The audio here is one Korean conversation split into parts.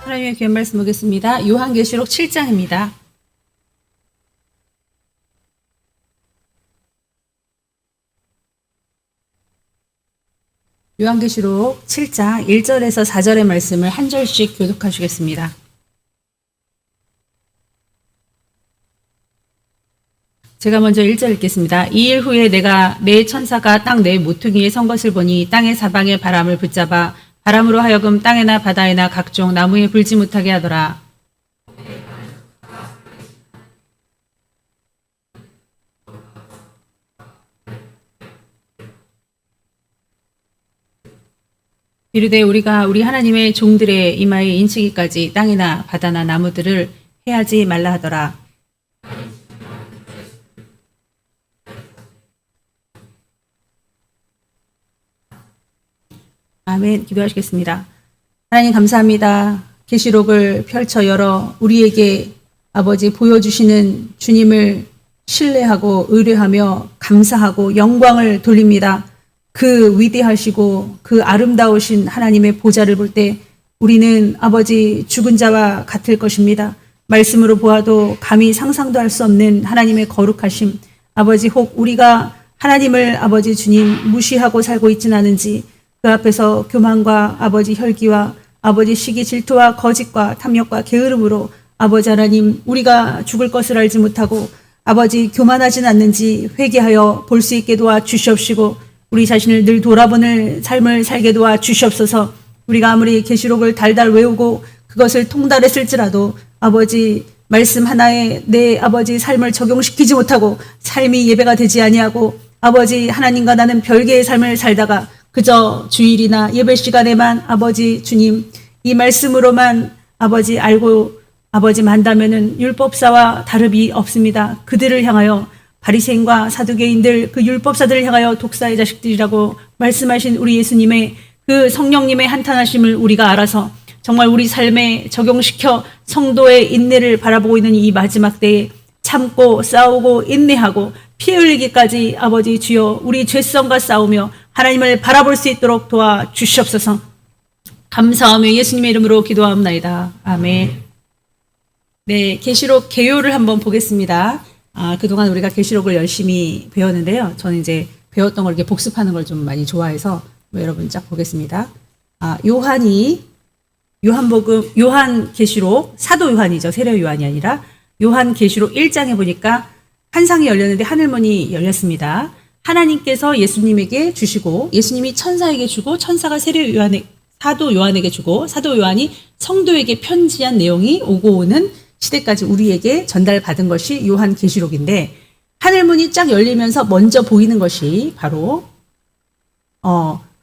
하나님의 귀한 말씀 보겠습니다. 요한계시록 7장입니다. 요한계시록 7장 1절에서 4절의 말씀을 한 절씩 교독하시겠습니다. 제가 먼저 1절 읽겠습니다. 2일 후에 내가 내 천사가 땅 내 모퉁이에 선 것을 보니 땅의 사방에 바람을 붙잡아 바람으로 하여금 땅에나 바다에나 각종 나무에 불지 못하게 하더라. 이르되 우리가 우리 하나님의 종들의 이마에 인치기까지 땅이나 바다나 나무들을 해하지 말라 하더라. 아멘. 기도하시겠습니다. 하나님 감사합니다. 계시록을 펼쳐 열어 우리에게 아버지 보여주시는 주님을 신뢰하고 의뢰하며 감사하고 영광을 돌립니다. 그 위대하시고 그 아름다우신 하나님의 보좌를 볼 때 우리는 아버지 죽은 자와 같을 것입니다. 말씀으로 보아도 감히 상상도 할 수 없는 하나님의 거룩하심, 아버지 혹 우리가 하나님을 아버지 주님 무시하고 살고 있지는 않은지 그 앞에서 교만과 아버지 혈기와 아버지 시기 질투와 거짓과 탐욕과 게으름으로 아버지 하나님 우리가 죽을 것을 알지 못하고 아버지 교만하진 않는지 회개하여 볼 수 있게 도와 주시옵시고 우리 자신을 늘 돌아보는 삶을 살게 도와 주시옵소서. 우리가 아무리 계시록을 달달 외우고 그것을 통달했을지라도 아버지 말씀 하나에 내 아버지 삶을 적용시키지 못하고 삶이 예배가 되지 아니하고 아버지 하나님과 나는 별개의 삶을 살다가 그저 주일이나 예배 시간에만 아버지 주님 이 말씀으로만 아버지 알고 아버지 만다면은 율법사와 다름이 없습니다. 그들을 향하여 바리새인과 사두개인들 그 율법사들을 향하여 독사의 자식들이라고 말씀하신 우리 예수님의 그 성령님의 한탄하심을 우리가 알아서 정말 우리 삶에 적용시켜 성도의 인내를 바라보고 있는 이 마지막 때에 참고 싸우고 인내하고 피 흘리기까지 아버지 주여 우리 죄성과 싸우며 하나님을 바라볼 수 있도록 도와주시옵소서. 감사하며 예수님의 이름으로 기도하옵나이다. 아멘. 네, 계시록 개요를 한번 보겠습니다. 그동안 우리가 계시록을 열심히 배웠는데요. 저는 이제 배웠던 걸 이렇게 복습하는 걸 좀 많이 좋아해서 여러분 쫙 보겠습니다. 요한 계시록, 사도 요한이죠. 세례 요한이 아니라 요한 계시록 1장에 보니까 환상이 열렸는데 하늘문이 열렸습니다. 하나님께서 예수님에게 주시고 예수님이 천사에게 주고 천사가 사도 요한에게 주고 사도 요한이 성도에게 편지한 내용이 오고 오는 시대까지 우리에게 전달받은 것이 요한 계시록인데 하늘문이 쫙 열리면서 먼저 보이는 것이 바로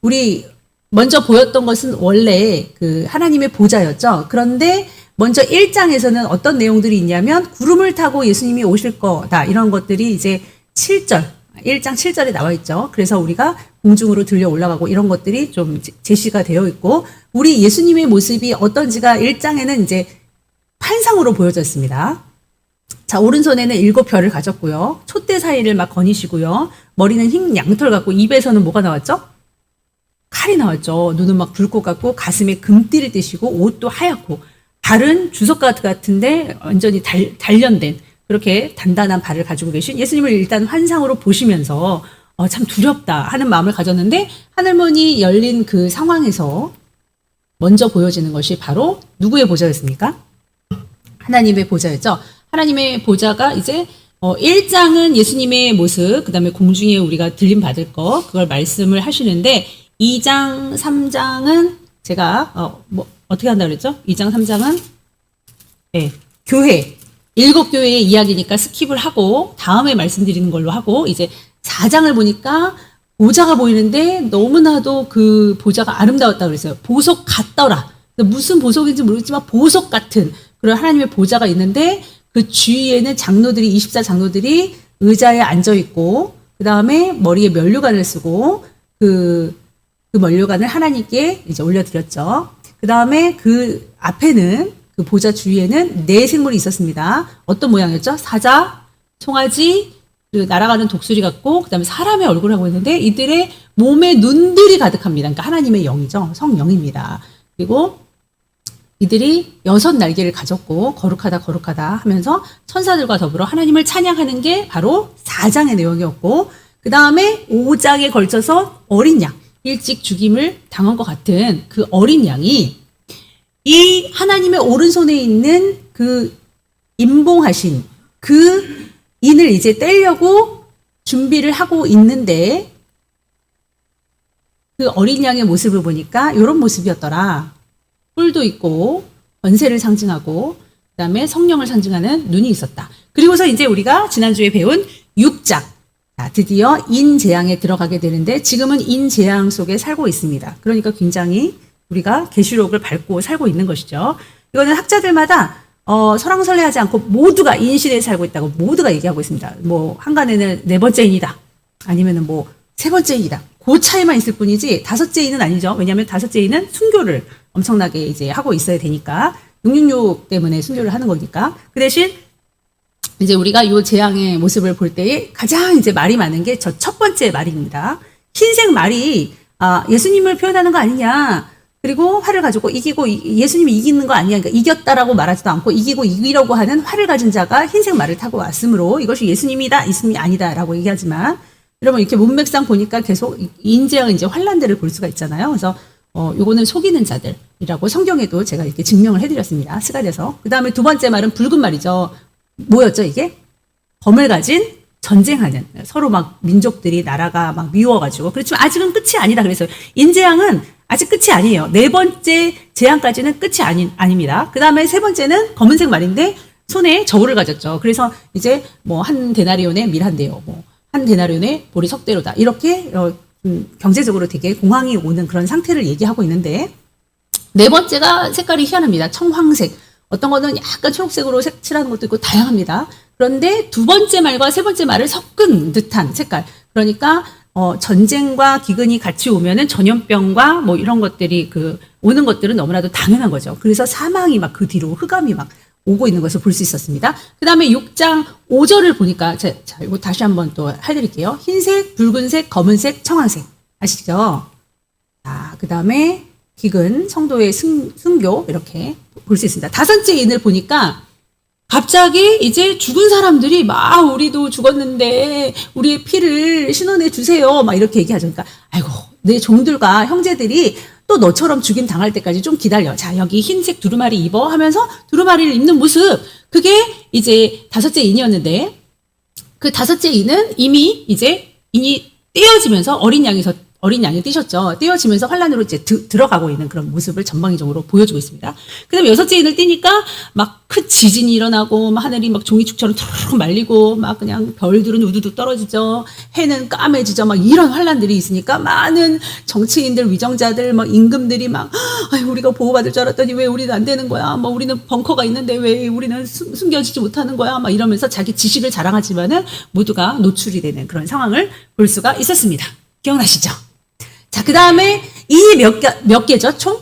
우리 먼저 보였던 것은 원래 그 하나님의 보좌였죠. 그런데 먼저 1장에서는 어떤 내용들이 있냐면 구름을 타고 예수님이 오실 거다. 이런 것들이 이제 1장 7절에 나와 있죠. 그래서 우리가 공중으로 들려 올라가고 이런 것들이 좀 제시가 되어 있고 우리 예수님의 모습이 어떤지가 1장에는 이제 환상으로 보여졌습니다. 자, 오른손에는 7별을 가졌고요. 촛대 사이를 막 거니시고요. 머리는 흰 양털 같고 입에서는 뭐가 나왔죠? 칼이 나왔죠. 눈은 막 불꽃 같고 가슴에 금띠를 띠시고 옷도 하얗고 발은 주석가드 같은데 완전히 단련된 그렇게 단단한 발을 가지고 계신 예수님을 일단 환상으로 보시면서 참 두렵다 하는 마음을 가졌는데 하늘문이 열린 그 상황에서 먼저 보여지는 것이 바로 누구의 보좌였습니까? 하나님의 보좌였죠. 하나님의 보좌가 이제 1장은 예수님의 모습, 그 다음에 공중에 우리가 들림 받을 거 그걸 말씀을 하시는데 2장, 3장은 제가 어떻게 한다고 그랬죠? 2장, 3장은 네, 교회 7교회의 이야기니까 스킵을 하고 다음에 말씀드리는 걸로 하고 이제 4장을 보니까 보좌가 보이는데 너무나도 그 보좌가 아름다웠다고 그랬어요. 보석 같더라. 무슨 보석인지 모르겠지만 보석 같은 그런 하나님의 보좌가 있는데 그 주위에는 장로들이 24장로들이 의자에 앉아 있고 그 다음에 머리에 면류관을 쓰고 그 면류관을 하나님께 이제 올려드렸죠. 그 다음에 그 앞에는 그 보좌 주위에는 4생물이 있었습니다. 어떤 모양이었죠? 사자, 송아지, 그리고 날아가는 독수리 같고 그 다음에 사람의 얼굴을 하고 있는데 이들의 몸에 눈들이 가득합니다. 그러니까 하나님의 영이죠. 성령입니다. 그리고 이들이 6날개를 가졌고 거룩하다 거룩하다 하면서 천사들과 더불어 하나님을 찬양하는 게 바로 4장의 내용이었고, 그 다음에 5장에 걸쳐서 어린 양, 일찍 죽임을 당한 것 같은 그 어린 양이 이 하나님의 오른손에 있는 그 임봉하신 그 인을 이제 떼려고 준비를 하고 있는데, 그 어린 양의 모습을 보니까 이런 모습이었더라. 뿔도 있고 권세를 상징하고 그다음에 성령을 상징하는 눈이 있었다. 그리고서 이제 우리가 지난주에 배운 6장, 드디어 인재앙에 들어가게 되는데 지금은 인재앙 속에 살고 있습니다. 그러니까 굉장히 우리가 계시록을 밟고 살고 있는 것이죠. 이거는 학자들마다 설왕설래하지 않고 모두가 인시대에 살고 있다고 모두가 얘기하고 있습니다. 뭐 한간에는 4번째 인이다, 아니면은 뭐 3번째 인이다, 그 차이만 있을 뿐이지 5째 인은 아니죠. 왜냐하면 5째 인은 순교를 엄청나게 이제 하고 있어야 되니까, 666 때문에 순교를 하는 거니까. 그 대신 이제 우리가 이 재앙의 모습을 볼 때에 가장 이제 말이 많은 게 저 첫 번째 말입니다. 흰색 말이 예수님을 표현하는 거 아니냐. 그리고 활을 가지고 이기고 예수님이 이기는 거 아니야. 그러니까 이겼다라고 말하지도 않고 이기고 이기려고 하는 활을 가진 자가 흰색 말을 타고 왔으므로 이것이 예수님이다, 예수님이 아니다라고 얘기하지만, 여러분 이렇게 문맥상 보니까 계속 인재앙은 이제 환란들을 볼 수가 있잖아요. 그래서 요거는 속이는 자들이라고 성경에도 제가 이렇게 증명을 해드렸습니다. 스가랴서. 그 다음에 두 번째 말은 붉은 말이죠. 뭐였죠 이게? 검을 가진 전쟁하는, 서로 막 민족들이 나라가 막 미워가지고. 그렇지만 아직은 끝이 아니다. 그래서 인재앙은 아직 끝이 아니에요. 4번째 재앙까지는 끝이 아닙니다. 그 다음에 3번째는 검은색 말인데 손에 저울을 가졌죠. 그래서 이제 뭐 한 데나리온에 밀 한 대요, 뭐 한 데나리온에 보리 석대로다, 이렇게 경제적으로 되게 공황이 오는 그런 상태를 얘기하고 있는데, 4번째가 색깔이 희한합니다. 청황색, 어떤 거는 약간 초록색으로 칠하는 것도 있고 다양합니다. 그런데 2번째 말과 3번째 말을 섞은 듯한 색깔, 그러니까 전쟁과 기근이 같이 오면은 전염병과 뭐 이런 것들이 오는 것들은 너무나도 당연한 거죠. 그래서 사망이 막 그 뒤로 흑암이 막 오고 있는 것을 볼 수 있었습니다. 그 다음에 6장 5절을 보니까, 자, 이거 다시 한번 또 해드릴게요. 흰색, 붉은색, 검은색, 청황색. 아시죠? 자, 그 다음에 기근, 성도의 순교, 이렇게 볼 수 있습니다. 5째 인을 보니까 갑자기 이제 죽은 사람들이 막 우리도 죽었는데 우리의 피를 신원해 주세요, 막 이렇게 얘기하죠. 그러니까 아이고, 내 종들과 형제들이 또 너처럼 죽임 당할 때까지 좀 기다려. 자, 여기 흰색 두루마리 입어 하면서 두루마리를 입는 모습, 그게 이제 5째 인이었는데, 그 5째 인은 이미 이제 인이 떼어지면서 어린 양이 뛰셨죠. 떼어지면서 환란으로 이제 들어가고 있는 그런 모습을 전방위적으로 보여주고 있습니다. 그 다음에 6째 인을 띄니까 막 큰 지진이 일어나고, 막 하늘이 막 종이축처럼 툭 말리고, 막 그냥 별들은 우두둑 떨어지죠. 해는 까매지죠. 막 이런 환란들이 있으니까 많은 정치인들, 위정자들, 막 임금들이 막, 아유, 우리가 보호받을 줄 알았더니 왜 우리는 안 되는 거야? 뭐 우리는 벙커가 있는데 왜 우리는 숨겨지지 못하는 거야? 막 이러면서 자기 지식을 자랑하지만은 모두가 노출이 되는 그런 상황을 볼 수가 있었습니다. 기억나시죠? 자, 그 다음에 이 몇 개죠? 총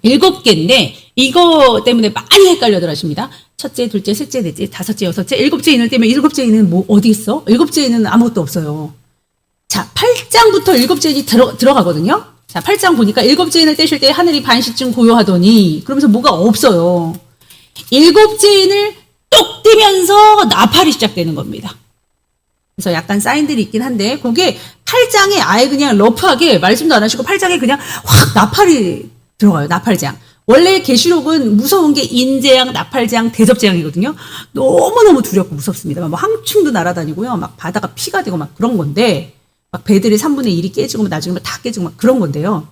7개인데, 이거 때문에 많이 헷갈려들 하십니다. 첫째, 둘째, 셋째, 넷째, 5째, 6째, 7째 인을 떼면 7째 인은 뭐 어디 있어? 7째 인은 아무것도 없어요. 자, 8장부터 7째 인이 들어가거든요. 자, 8장 보니까 7째 인을 떼실 때 하늘이 반시쯤 고요하더니, 그러면서 뭐가 없어요. 7째 인을 똑 떼면서 나팔이 시작되는 겁니다. 그래서 약간 사인들이 있긴 한데, 그게 8장에 아예 그냥 러프하게 말씀도 안 하시고 8장에 그냥 확 나팔이 들어가요. 나팔장. 원래 계시록은 무서운 게 인재앙, 나팔장, 대접재앙이거든요. 너무너무 두렵고 무섭습니다. 뭐 항충도 날아다니고요. 막 바다가 피가 되고 막 그런 건데, 막 배들의 3분의 1이 깨지고 막 나중에 다 깨지고 막 그런 건데요.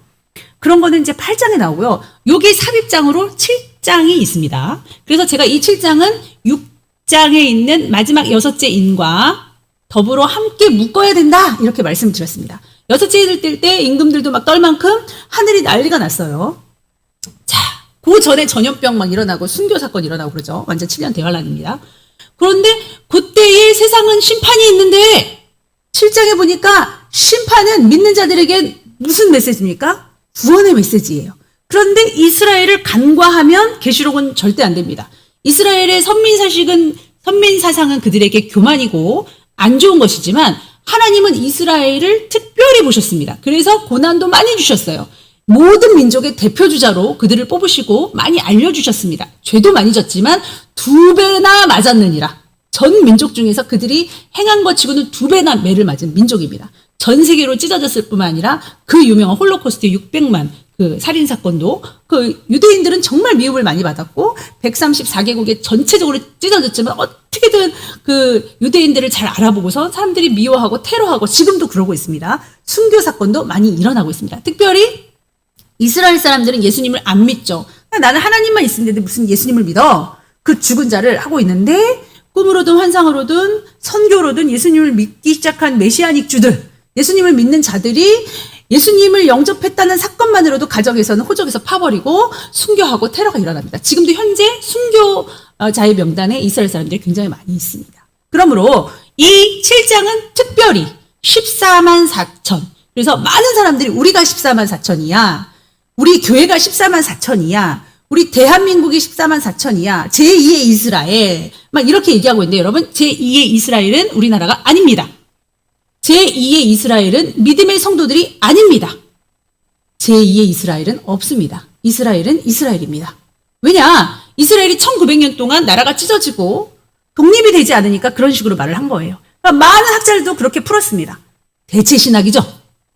그런 거는 이제 8장에 나오고요. 요게 삽입장으로 7장이 있습니다. 그래서 제가 이 7장은 6장에 있는 마지막 6째 인과 더불어 함께 묶어야 된다, 이렇게 말씀을 드렸습니다. 6째 인을 뗄 때 임금들도 막 떨 만큼 하늘이 난리가 났어요. 자, 그 전에 전염병 막 일어나고 순교 사건 일어나고 그러죠. 완전 7년 대환란입니다. 그런데 그때의 세상은 심판이 있는데, 7장에 보니까 심판은 믿는 자들에게 무슨 메시지입니까? 구원의 메시지예요. 그런데 이스라엘을 간과하면 계시록은 절대 안 됩니다. 이스라엘의 선민 사상은 그들에게 교만이고 안 좋은 것이지만, 하나님은 이스라엘을 특별히 보셨습니다. 그래서 고난도 많이 주셨어요. 모든 민족의 대표주자로 그들을 뽑으시고 많이 알려주셨습니다. 죄도 많이 졌지만 2배나 맞았느니라. 전 민족 중에서 그들이 행한 것 치고는 2배나 매를 맞은 민족입니다. 전 세계로 찢어졌을 뿐만 아니라 그 유명한 홀로코스트 600만 그 살인 사건도 그 유대인들은 정말 미움을 많이 받았고 134개국에 전체적으로 찢어졌지만 어떻게든 그 유대인들을 잘 알아보고서 사람들이 미워하고 테러하고 지금도 그러고 있습니다. 순교 사건도 많이 일어나고 있습니다. 특별히 이스라엘 사람들은 예수님을 안 믿죠. 나는 하나님만 있는데 무슨 예수님을 믿어? 그 죽은 자를 하고 있는데 꿈으로든 환상으로든 선교로든 예수님을 믿기 시작한 메시아닉 주들, 예수님을 믿는 자들이 예수님을 영접했다는 사건만으로도 가정에서는 호적에서 파버리고 순교하고 테러가 일어납니다. 지금도 현재 순교자의 명단에 이스라엘 사람들이 굉장히 많이 있습니다. 그러므로 이 7장은 특별히 14만 4천. 그래서 많은 사람들이 우리가 14만 4천이야. 우리 교회가 14만 4천이야. 우리 대한민국이 14만 4천이야. 제2의 이스라엘. 막 이렇게 얘기하고 있는데 여러분, 제2의 이스라엘은 우리나라가 아닙니다. 제2의 이스라엘은 믿음의 성도들이 아닙니다. 제2의 이스라엘은 없습니다. 이스라엘은 이스라엘입니다. 왜냐? 이스라엘이 1900년 동안 나라가 찢어지고 독립이 되지 않으니까 그런 식으로 말을 한 거예요. 그러니까 많은 학자들도 그렇게 풀었습니다. 대체신학이죠.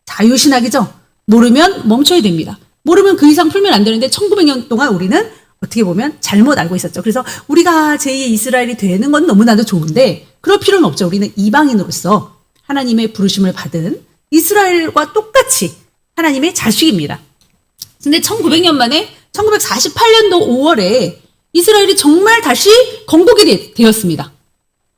자유신학이죠. 모르면 멈춰야 됩니다. 모르면 그 이상 풀면 안 되는데 1900년 동안 우리는 어떻게 보면 잘못 알고 있었죠. 그래서 우리가 제2의 이스라엘이 되는 건 너무나도 좋은데 그럴 필요는 없죠. 우리는 이방인으로서 하나님의 부르심을 받은 이스라엘과 똑같이 하나님의 자식입니다. 근데 1900년 만에 1948년도 5월에 이스라엘이 정말 다시 건국이 되었습니다.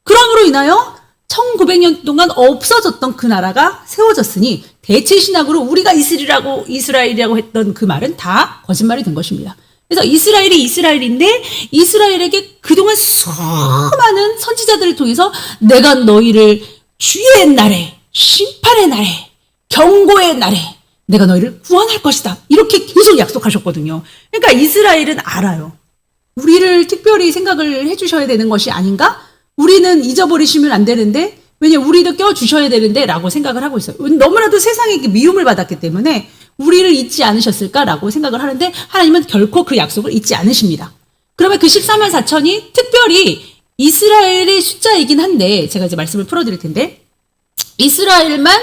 그럼으로 인하여 1900년 동안 없어졌던 그 나라가 세워졌으니 대체신학으로 우리가 이스라엘이라고 했던 그 말은 다 거짓말이 된 것입니다. 그래서 이스라엘이 이스라엘인데 이스라엘에게 그동안 수많은 선지자들을 통해서 내가 너희를 주의 날에, 심판의 날에, 경고의 날에 내가 너희를 구원할 것이다. 이렇게 계속 약속하셨거든요. 그러니까 이스라엘은 알아요. 우리를 특별히 생각을 해주셔야 되는 것이 아닌가? 우리는 잊어버리시면 안 되는데, 왜냐면 우리도 껴주셔야 되는데 라고 생각을 하고 있어요. 너무나도 세상에게 미움을 받았기 때문에 우리를 잊지 않으셨을까라고 생각을 하는데 하나님은 결코 그 약속을 잊지 않으십니다. 그러면 그 14만 4천이 특별히 이스라엘의 숫자이긴 한데 제가 이제 말씀을 풀어드릴 텐데 이스라엘만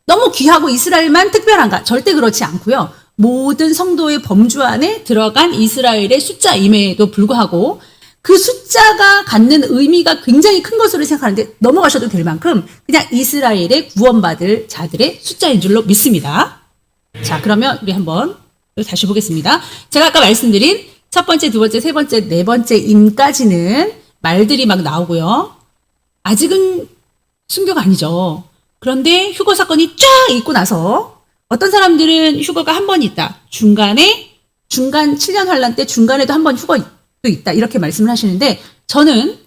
너무 귀하고 이스라엘만 특별한가? 절대 그렇지 않고요. 모든 성도의 범주 안에 들어간 이스라엘의 숫자임에도 불구하고 그 숫자가 갖는 의미가 굉장히 큰 것으로 생각하는데 넘어가셔도 될 만큼 그냥 이스라엘의 구원받을 자들의 숫자인 줄로 믿습니다. 자, 그러면 우리 한번 다시 보겠습니다. 제가 아까 말씀드린 첫 번째, 두 번째, 세 번째, 네 번째 임까지는 말들이 막 나오고요. 아직은 순교가 아니죠. 그런데 휴거 사건이 쫙 있고 나서 어떤 사람들은 휴거가 한 번 있다. 중간 7년 환란 때 중간에도 한 번 휴거 있다. 이렇게 말씀을 하시는데 저는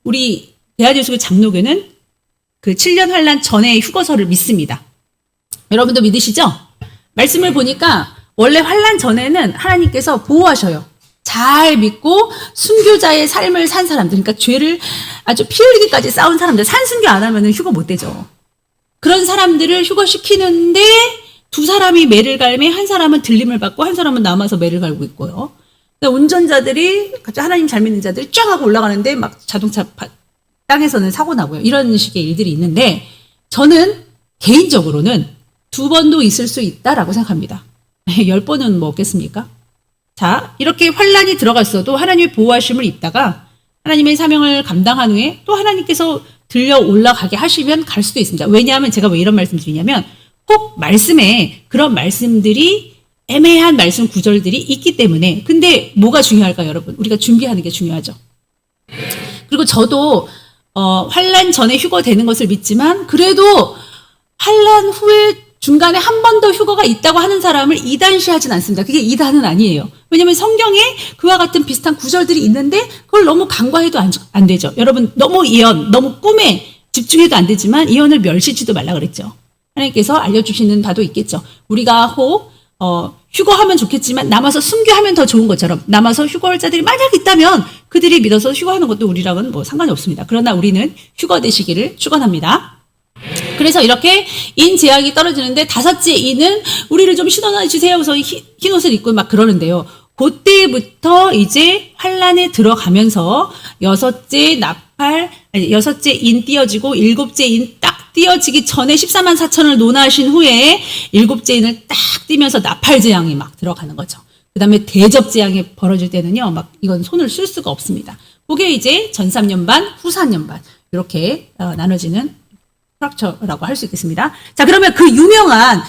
우리 대한예수교 장로교는 그 7년 환란 전에 휴거서를 믿습니다. 여러분도 믿으시죠? 말씀을 보니까 원래 환란 전에는 하나님께서 보호하셔요. 잘 믿고 순교자의 삶을 산 사람들, 그러니까 죄를 아주 피 흘리기까지 싸운 사람들, 산순교 안 하면 휴거 못 되죠. 그런 사람들을 휴거시키는데 두 사람이 매를 갈매 한 사람은 들림을 받고 한 사람은 남아서 매를 갈고 있고요. 운전자들이 하나님 잘 믿는 자들이 쫙 하고 올라가는데 막 자동차 땅에서는 사고 나고요. 이런 식의 일들이 있는데 저는 개인적으로는 2번도 있을 수 있다라고 생각합니다. 10번은 뭐 없겠습니까? 자, 이렇게 환란이 들어갔어도 하나님의 보호하심을 입다가 하나님의 사명을 감당한 후에 또 하나님께서 들려 올라가게 하시면 갈 수도 있습니다. 왜냐하면 제가 왜 이런 말씀 드리냐면 혹 말씀에 그런 말씀들이 애매한 말씀 구절들이 있기 때문에. 근데 뭐가 중요할까요, 여러분? 우리가 준비하는 게 중요하죠. 그리고 저도 환란 전에 휴거되는 것을 믿지만 그래도 환란 후에 중간에 한 번 더 휴거가 있다고 하는 사람을 이단시하진 않습니다. 그게 이단은 아니에요. 왜냐하면 성경에 그와 같은 비슷한 구절들이 있는데 그걸 너무 간과해도 안 되죠. 여러분 너무 예언, 너무 꿈에 집중해도 안 되지만 예언을 멸시지도 말라 그랬죠. 하나님께서 알려주시는 바도 있겠죠. 우리가 혹 휴거하면 좋겠지만 남아서 순교하면 더 좋은 것처럼 남아서 휴거할 자들이 만약 있다면 그들이 믿어서 휴거하는 것도 우리랑은 뭐 상관이 없습니다. 그러나 우리는 휴거되시기를 축원합니다. 그래서 이렇게 인 제약이 떨어지는데 다섯째 인은 우리를 좀 신원해 주세요. 그래서 흰 옷을 입고 막 그러는데요. 그때부터 이제 환란에 들어가면서 여섯째 인 띄어지고 일곱째 인 딱 띄어지기 전에 14만 4천을 논하신 후에 일곱째 인을 딱 띄면서 나팔 재앙이 막 들어가는 거죠. 그 다음에 대접 재앙이 벌어질 때는요, 막 이건 손을 쓸 수가 없습니다. 그게 이제 전 3년반, 후 4년반 이렇게 나눠지는 스트럭처라고 할 수 있겠습니다. 자, 그러면 그 유명한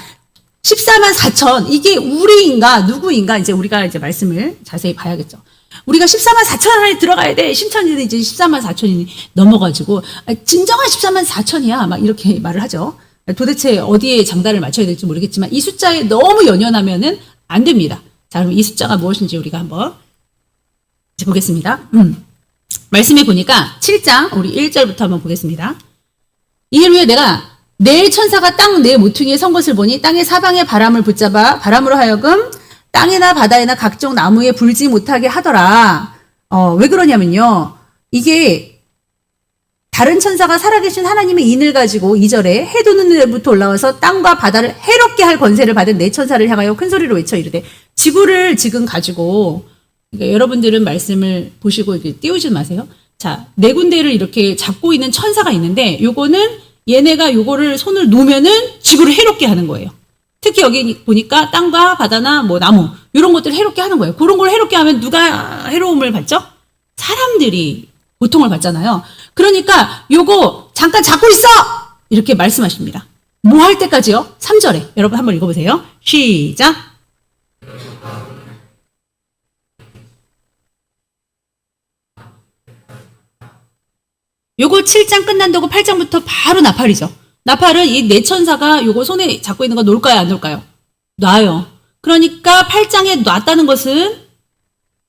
14만 4천, 이게 우리인가, 누구인가, 이제 우리가 이제 말씀을 자세히 봐야겠죠. 우리가 14만 4천 안에 들어가야 돼. 신천지는 이제 14만 4천이 넘어가지고, 진정한 14만 4천이야. 막 이렇게 말을 하죠. 도대체 어디에 장단을 맞춰야 될지 모르겠지만, 이 숫자에 너무 연연하면은 안 됩니다. 자, 그럼 이 숫자가 무엇인지 우리가 한번 이제 보겠습니다. 말씀해 보니까 7장, 우리 1절부터 한번 보겠습니다. 이일 후에 내가 내 천사가 땅 내 모퉁이에 선 것을 보니 땅의 사방의 바람을 붙잡아 바람으로 하여금 땅이나 바다에나 각종 나무에 불지 못하게 하더라. 왜 그러냐면요. 이게 다른 천사가 살아계신 하나님의 인을 가지고 2절에 해 도는 데부터 올라와서 땅과 바다를 해롭게 할 권세를 받은 내 천사를 향하여 큰 소리로 외쳐 이르되, 지구를 지금 가지고, 그러니까 여러분들은 말씀을 보시고 이렇게 띄우지 마세요. 자, 네 군데를 이렇게 잡고 있는 천사가 있는데, 요거는 얘네가 요거를 손을 놓으면은 지구를 해롭게 하는 거예요. 특히 여기 보니까 땅과 바다나 뭐 나무 이런 것들을 해롭게 하는 거예요. 그런 걸 해롭게 하면 누가 해로움을 받죠? 사람들이 고통을 받잖아요. 그러니까 요거 잠깐 잡고 있어! 이렇게 말씀하십니다. 뭐 할 때까지요? 3절에 여러분 한번 읽어보세요. 시작. 요거 7장 끝난다고 8장부터 바로 나팔이죠. 나팔은 이 네 천사가 요거 손에 잡고 있는 거 놓을까요? 안 놓을까요? 놔요. 그러니까 8장에 놨다는 것은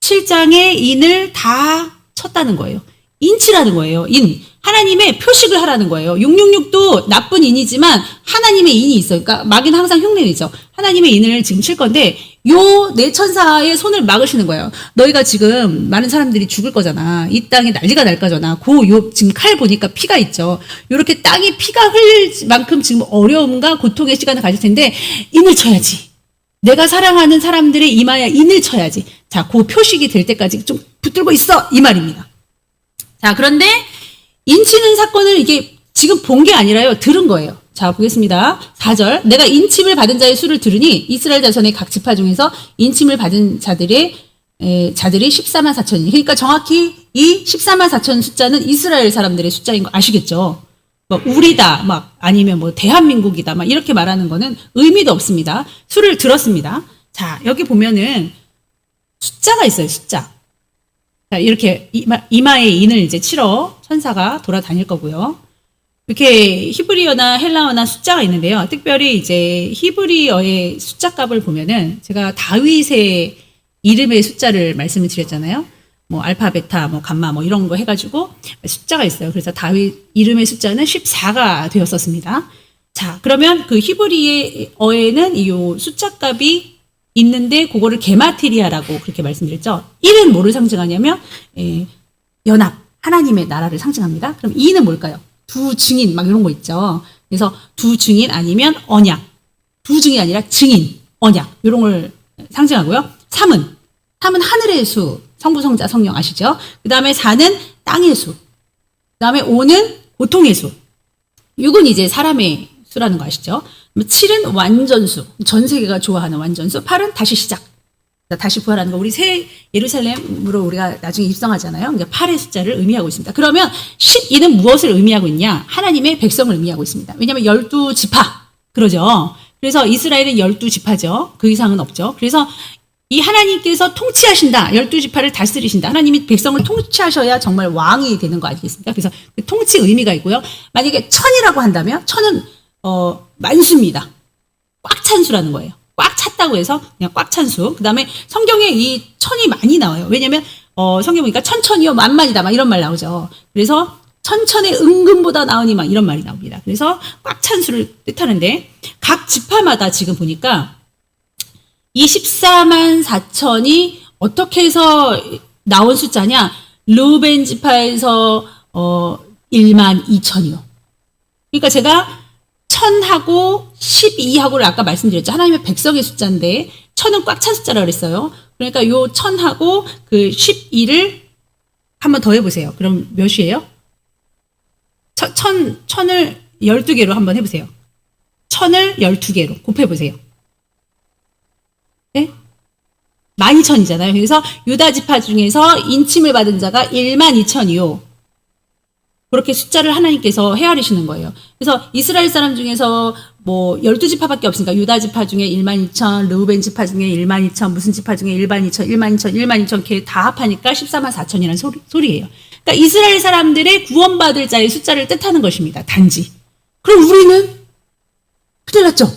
7장의 인을 다 쳤다는 거예요. 인치라는 거예요. 인. 하나님의 표식을 하라는 거예요. 666도 나쁜 인이지만 하나님의 인이 있어요. 그러니까 막인 항상 흉내내죠. 하나님의 인을 지금 칠 건데 요 네 천사의 손을 막으시는 거예요. 너희가 지금 많은 사람들이 죽을 거잖아. 이 땅에 난리가 날 거잖아. 요 지금 칼 보니까 피가 있죠. 요렇게 땅이 피가 흘릴 만큼 지금 어려움과 고통의 시간을 가질 텐데 인을 쳐야지. 내가 사랑하는 사람들의 이마에 인을 쳐야지. 자, 그 표식이 될 때까지 좀 붙들고 있어. 이 말입니다. 자, 그런데 인치는 사건을 이게 지금 본 게 아니라요. 들은 거예요. 자, 보겠습니다. 4절. 내가 인침을 받은 자의 수를 들으니 이스라엘 자손의 각 지파 중에서 인침을 받은 자들이 14만 4천이. 그러니까 정확히 이 14만 4천 숫자는 이스라엘 사람들의 숫자인 거 아시겠죠? 뭐 우리다, 막 아니면 뭐 대한민국이다, 막 이렇게 말하는 거는 의미도 없습니다. 수를 들었습니다. 자, 여기 보면은 숫자가 있어요. 숫자. 자, 이렇게 이마에 인을 이제 치러 천사가 돌아다닐 거고요. 이렇게 히브리어나 헬라어나 숫자가 있는데요. 특별히 이제 히브리어의 숫자 값을 보면은 제가 다윗의 이름의 숫자를 말씀을 드렸잖아요. 뭐 알파, 베타, 뭐 감마 뭐 이런 거 해가지고 숫자가 있어요. 그래서 다윗 이름의 숫자는 14가 되었었습니다. 자, 그러면 그 히브리어에는 이 숫자 값이 있는데 그거를 게마트리아라고 그렇게 말씀드렸죠. 1은 뭐를 상징하냐면 연합, 하나님의 나라를 상징합니다. 그럼 2는 뭘까요? 두 증인 막 이런 거 있죠. 그래서 두 증인 아니면 언약. 두 증인이 아니라 증인, 언약 이런 걸 상징하고요. 3은 하늘의 수, 성부, 성자, 성령 아시죠? 그 다음에 4는 땅의 수. 그 다음에 5는 고통의 수. 6은 이제 사람의 수라는 거 아시죠? 7은 완전수, 전 세계가 좋아하는 완전수. 8은 다시 시작. 다시 부활하는 거. 우리 새 예루살렘으로 우리가 나중에 입성하잖아요. 그러니까 8의 숫자를 의미하고 있습니다. 그러면 12는 무엇을 의미하고 있냐? 하나님의 백성을 의미하고 있습니다. 왜냐하면 12지파. 그러죠. 그래서 이스라엘은 12지파죠. 그 이상은 없죠. 그래서 이 하나님께서 통치하신다. 12지파를 다스리신다. 하나님이 백성을 통치하셔야 정말 왕이 되는 거 아니겠습니까? 그래서 그 통치 의미가 있고요. 만약에 천이라고 한다면 천은 만수입니다. 꽉 찬 수라는 거예요. 꽉 찼다고 해서 그냥 꽉 찬 수. 그 다음에 성경에 이 천이 많이 나와요. 왜냐면 성경 보니까 천천이요 만만이다 막 이런 말 나오죠. 그래서 천천의 은금보다 나으니 막 이런 말이 나옵니다. 그래서 꽉 찬 수를 뜻하는데 각 지파마다 지금 보니까 이 14만 4천이 어떻게 해서 나온 숫자냐? 르우벤 지파에서 1만 2천이요. 그러니까 제가 1000하고 12하고를 아까 말씀드렸죠. 하나님의 백성의 숫자인데 1000은 꽉 찬 숫자라 그랬어요. 그러니까 요 1000하고 그 12를 한번 더 해보세요. 그럼 몇이에요? 1000을 12개로 한번 해보세요. 1000을 12개로 곱해보세요. 네? 12000이잖아요. 그래서 유다 지파 중에서 인침을 받은 자가 12000이요. 그렇게 숫자를 하나님께서 헤아리시는 거예요. 그래서 이스라엘 사람 중에서 뭐 12지파밖에 없으니까 유다 지파 중에 12000, 르우벤 지파 중에 12000, 무슨 지파 중에 12000, 12000 이렇게 다 합하니까 144,000이라는 소리예요. 그러니까 이스라엘 사람들의 구원받을 자의 숫자를 뜻하는 것입니다. 단지. 그럼 우리는 큰일 났죠.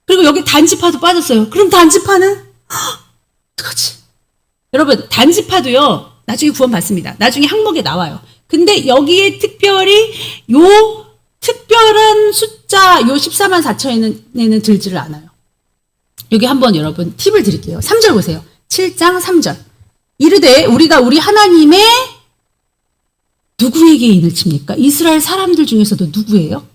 그리고 여기 단지파도 빠졌어요. 그럼 단지파는 어떡하지? 여러분 단지파도요. 나중에 구원받습니다. 나중에 항목에 나와요. 근데 여기에 특별히 요 특별한 숫자 요 144,000에는 들지를 않아요. 여기 한번 여러분 팁을 드릴게요. 3절 보세요. 7장 3절. 이르되 우리가 우리 하나님의 누구에게 인을 칩니까? 이스라엘 사람들 중에서도 누구예요?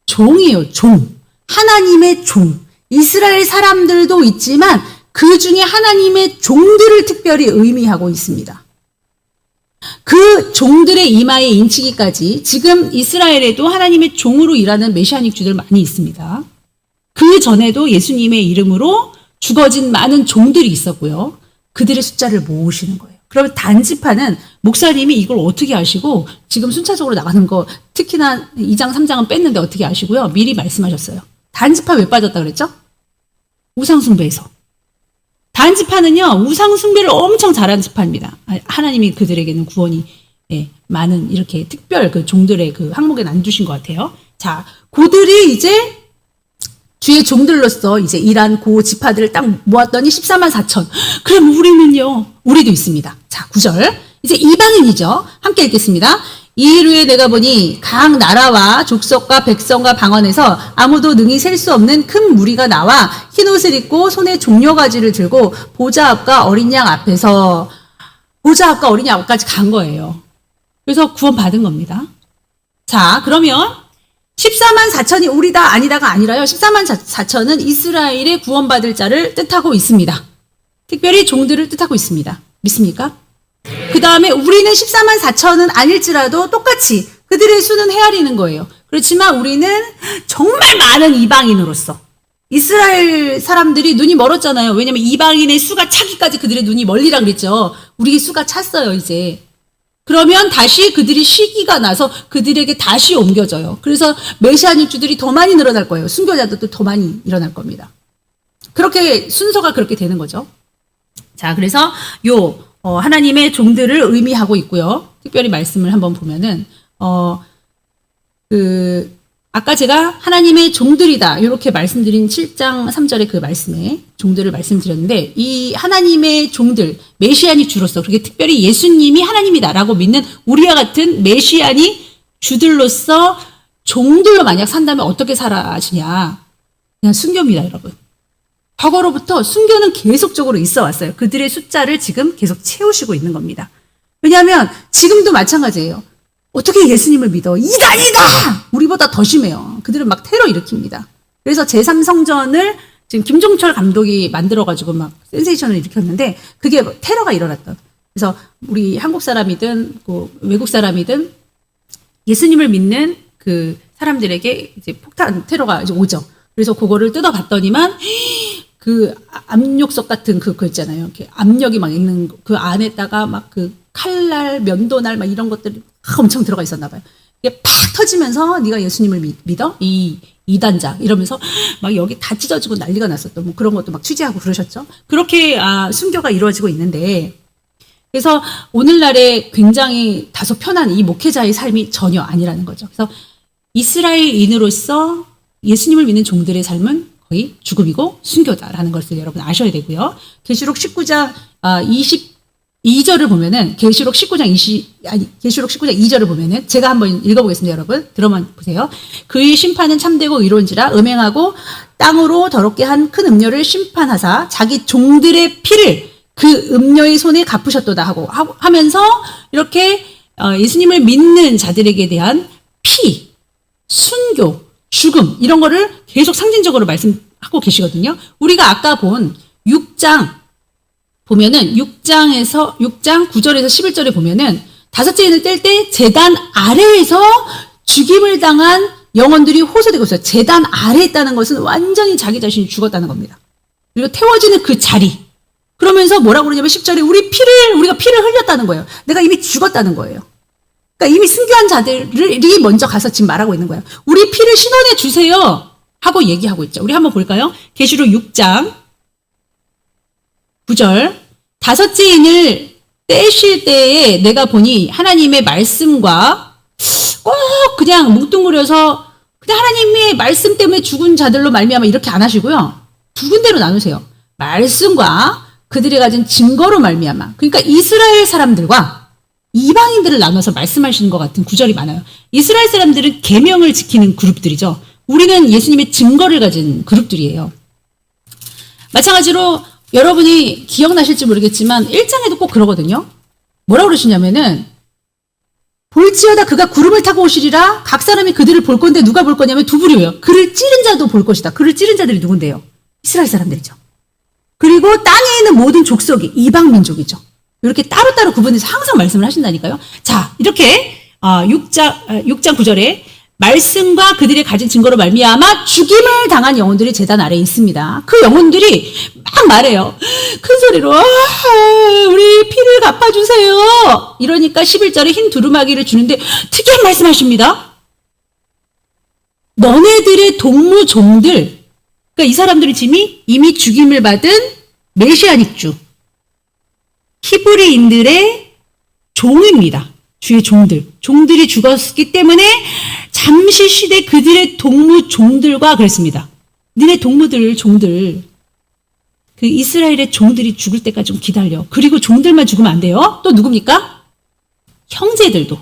종이에요. 종. 하나님의 종. 이스라엘 사람들도 있지만 그 중에 하나님의 종들을 특별히 의미하고 있습니다. 그 종들의 이마에 인치기까지 지금 이스라엘에도 하나님의 종으로 일하는 메시아닉 주들 많이 있습니다. 그 전에도 예수님의 이름으로 죽어진 많은 종들이 있었고요. 그들의 숫자를 모으시는 거예요. 그러면 단지파는 목사님이 이걸 어떻게 아시고 지금 순차적으로 나가는 거 특히나 2장 3장은 뺐는데 어떻게 아시고요. 미리 말씀하셨어요. 단지파 왜 빠졌다 그랬죠? 우상숭배에서. 단지파는요, 우상숭배를 엄청 잘하는 지파입니다. 하나님이 그들에게는 구원이, 많은, 이렇게 특별 그 종들의 그 항목에 안 두신 것 같아요. 자, 그들이 이제 주의 종들로서 이제 일한 그 지파들을 딱 모았더니 144,000. 그럼 우리는요, 우리도 있습니다. 자, 9절. 이제 이방인이죠. 함께 읽겠습니다. 이일 후에 내가 보니 각 나라와 족속과 백성과 방언에서 아무도 능히 셀 수 없는 큰 무리가 나와 흰옷을 입고 손에 종려가지를 들고 보좌 앞과 어린 양 앞에서 보좌 앞과 어린 양 앞까지 간 거예요. 그래서 구원 받은 겁니다. 자, 그러면 144,000이 우리다 아니다가 아니라요. 144,000은 이스라엘의 구원받을 자를 뜻하고 있습니다. 특별히 종들을 뜻하고 있습니다. 믿습니까? 그 다음에 우리는 144,000은 아닐지라도 똑같이 그들의 수는 헤아리는 거예요. 그렇지만 우리는 정말 많은 이방인으로서 이스라엘 사람들이 눈이 멀었잖아요. 왜냐면 이방인의 수가 차기까지 그들의 눈이 멀리라 그랬죠. 우리의 수가 찼어요, 이제. 그러면 다시 그들이 시기가 나서 그들에게 다시 옮겨져요. 그래서 메시아닉 주들이 더 많이 늘어날 거예요. 순교자들도 더 많이 일어날 겁니다. 그렇게 순서가 그렇게 되는 거죠. 자, 그래서 하나님의 종들을 의미하고 있고요. 특별히 말씀을 한번 보면은, 아까 제가 하나님의 종들이다. 이렇게 말씀드린 7장 3절의 그 말씀에 종들을 말씀드렸는데, 이 하나님의 종들, 메시아닉 주로서, 그렇게 특별히 예수님이 하나님이다라고 믿는 우리와 같은 메시아닉 주들로서 종들로 만약 산다면 어떻게 살아지냐. 그냥 순교입니다, 여러분. 과거로부터 순교는 계속적으로 있어 왔어요. 그들의 숫자를 지금 계속 채우시고 있는 겁니다. 왜냐하면 지금도 마찬가지예요. 어떻게 예수님을 믿어? 이단이다! 우리보다 더 심해요. 그들은 막 테러 일으킵니다. 그래서 제3성전을 지금 김종철 감독이 만들어가지고 막 센세이션을 일으켰는데 그게 테러가 일어났던. 그래서 우리 한국 사람이든 외국 사람이든 예수님을 믿는 그 사람들에게 이제 폭탄 테러가 이제 오죠. 그래서 그거를 뜯어봤더니만 그 압력석 같은 그거 있잖아요. 이렇게 압력이 막 있는 그 안에다가 막 그 칼날, 면도날 막 이런 것들이 막 엄청 들어가 있었나 봐요. 이게 팍 터지면서 네가 예수님을 믿어? 이단자 이러면서 막 여기 다 찢어지고 난리가 났었던 뭐 그런 것도 막 취재하고 그러셨죠. 그렇게 순교가 이루어지고 있는데 그래서 오늘날에 굉장히 다소 편한 이 목회자의 삶이 전혀 아니라는 거죠. 그래서 이스라엘인으로서 예수님을 믿는 종들의 삶은 거의 죽음이고 순교다라는 것을 여러분 아셔야 되고요. 계시록 19장 22절을 보면은 계시록 19장 2절을 보면은 제가 한번 읽어보겠습니다. 여러분 들어만 보세요. 그의 심판은 참되고 의로운지라 음행하고 땅으로 더럽게 한 큰 음료를 심판하사 자기 종들의 피를 그 음료의 손에 갚으셨도다 하면서 이렇게 예수님을 믿는 자들에게 대한 피, 순교, 죽음 이런 거를 계속 상징적으로 말씀하고 계시거든요. 우리가 아까 본 6장 보면은 6장 9절에서 11절에 보면은 다섯째 인을 뗄 때 제단 아래에서 죽임을 당한 영혼들이 호소되고 있어요. 제단 아래에 있다는 것은 완전히 자기 자신이 죽었다는 겁니다. 그리고 태워지는 그 자리. 그러면서 뭐라고 그러냐면 10절에 우리가 피를 흘렸다는 거예요. 내가 이미 죽었다는 거예요. 그러니까 이미 승교한 자들이 먼저 가서 지금 말하고 있는 거예요. 우리 피를 신원해 주세요 하고 얘기하고 있죠. 우리 한번 볼까요? 계시록 6장 9절 다섯째 인을 떼실 때에 내가 보니 하나님의 말씀과 꼭 그냥 뭉뚱그려서 그냥 하나님의 말씀 때문에 죽은 자들로 말미암아 이렇게 안 하시고요. 두 군데로 나누세요. 말씀과 그들이 가진 증거로 말미암아. 그러니까 이스라엘 사람들과 이방인들을 나눠서 말씀하시는 것 같은 구절이 많아요. 이스라엘 사람들은 계명을 지키는 그룹들이죠. 우리는 예수님의 증거를 가진 그룹들이에요. 마찬가지로 여러분이 기억나실지 모르겠지만 1장에도 꼭 그러거든요. 뭐라고 그러시냐면은 볼지어다 그가 구름을 타고 오시리라 각 사람이 그들을 볼 건데 누가 볼 거냐면 두 부류예요. 그를 찌른 자도 볼 것이다. 그를 찌른 자들이 누군데요? 이스라엘 사람들이죠. 그리고 땅에 있는 모든 족속이 이방 민족이죠. 이렇게 따로따로 구분해서 항상 말씀을 하신다니까요. 자, 이렇게 6장 9절에 말씀과 그들이 가진 증거로 말미암아 죽임을 당한 영혼들이 제단 아래에 있습니다. 그 영혼들이 막 말해요. 큰 소리로 우리 피를 갚아주세요. 이러니까 11절에 흰 두루마기를 주는데 특이한 말씀하십니다. 너네들의 동무 종들, 그러니까 이 사람들이 이미 죽임을 받은 메시아닉 주, 히브리인들의 종입니다. 주의 종들이 죽었기 때문에 잠시 시대 그들의 동무 종들과 그랬습니다. 니네 종들, 그 이스라엘의 종들이 죽을 때까지 좀 기다려. 그리고 종들만 죽으면 안 돼요. 또 누굽니까? 형제들도.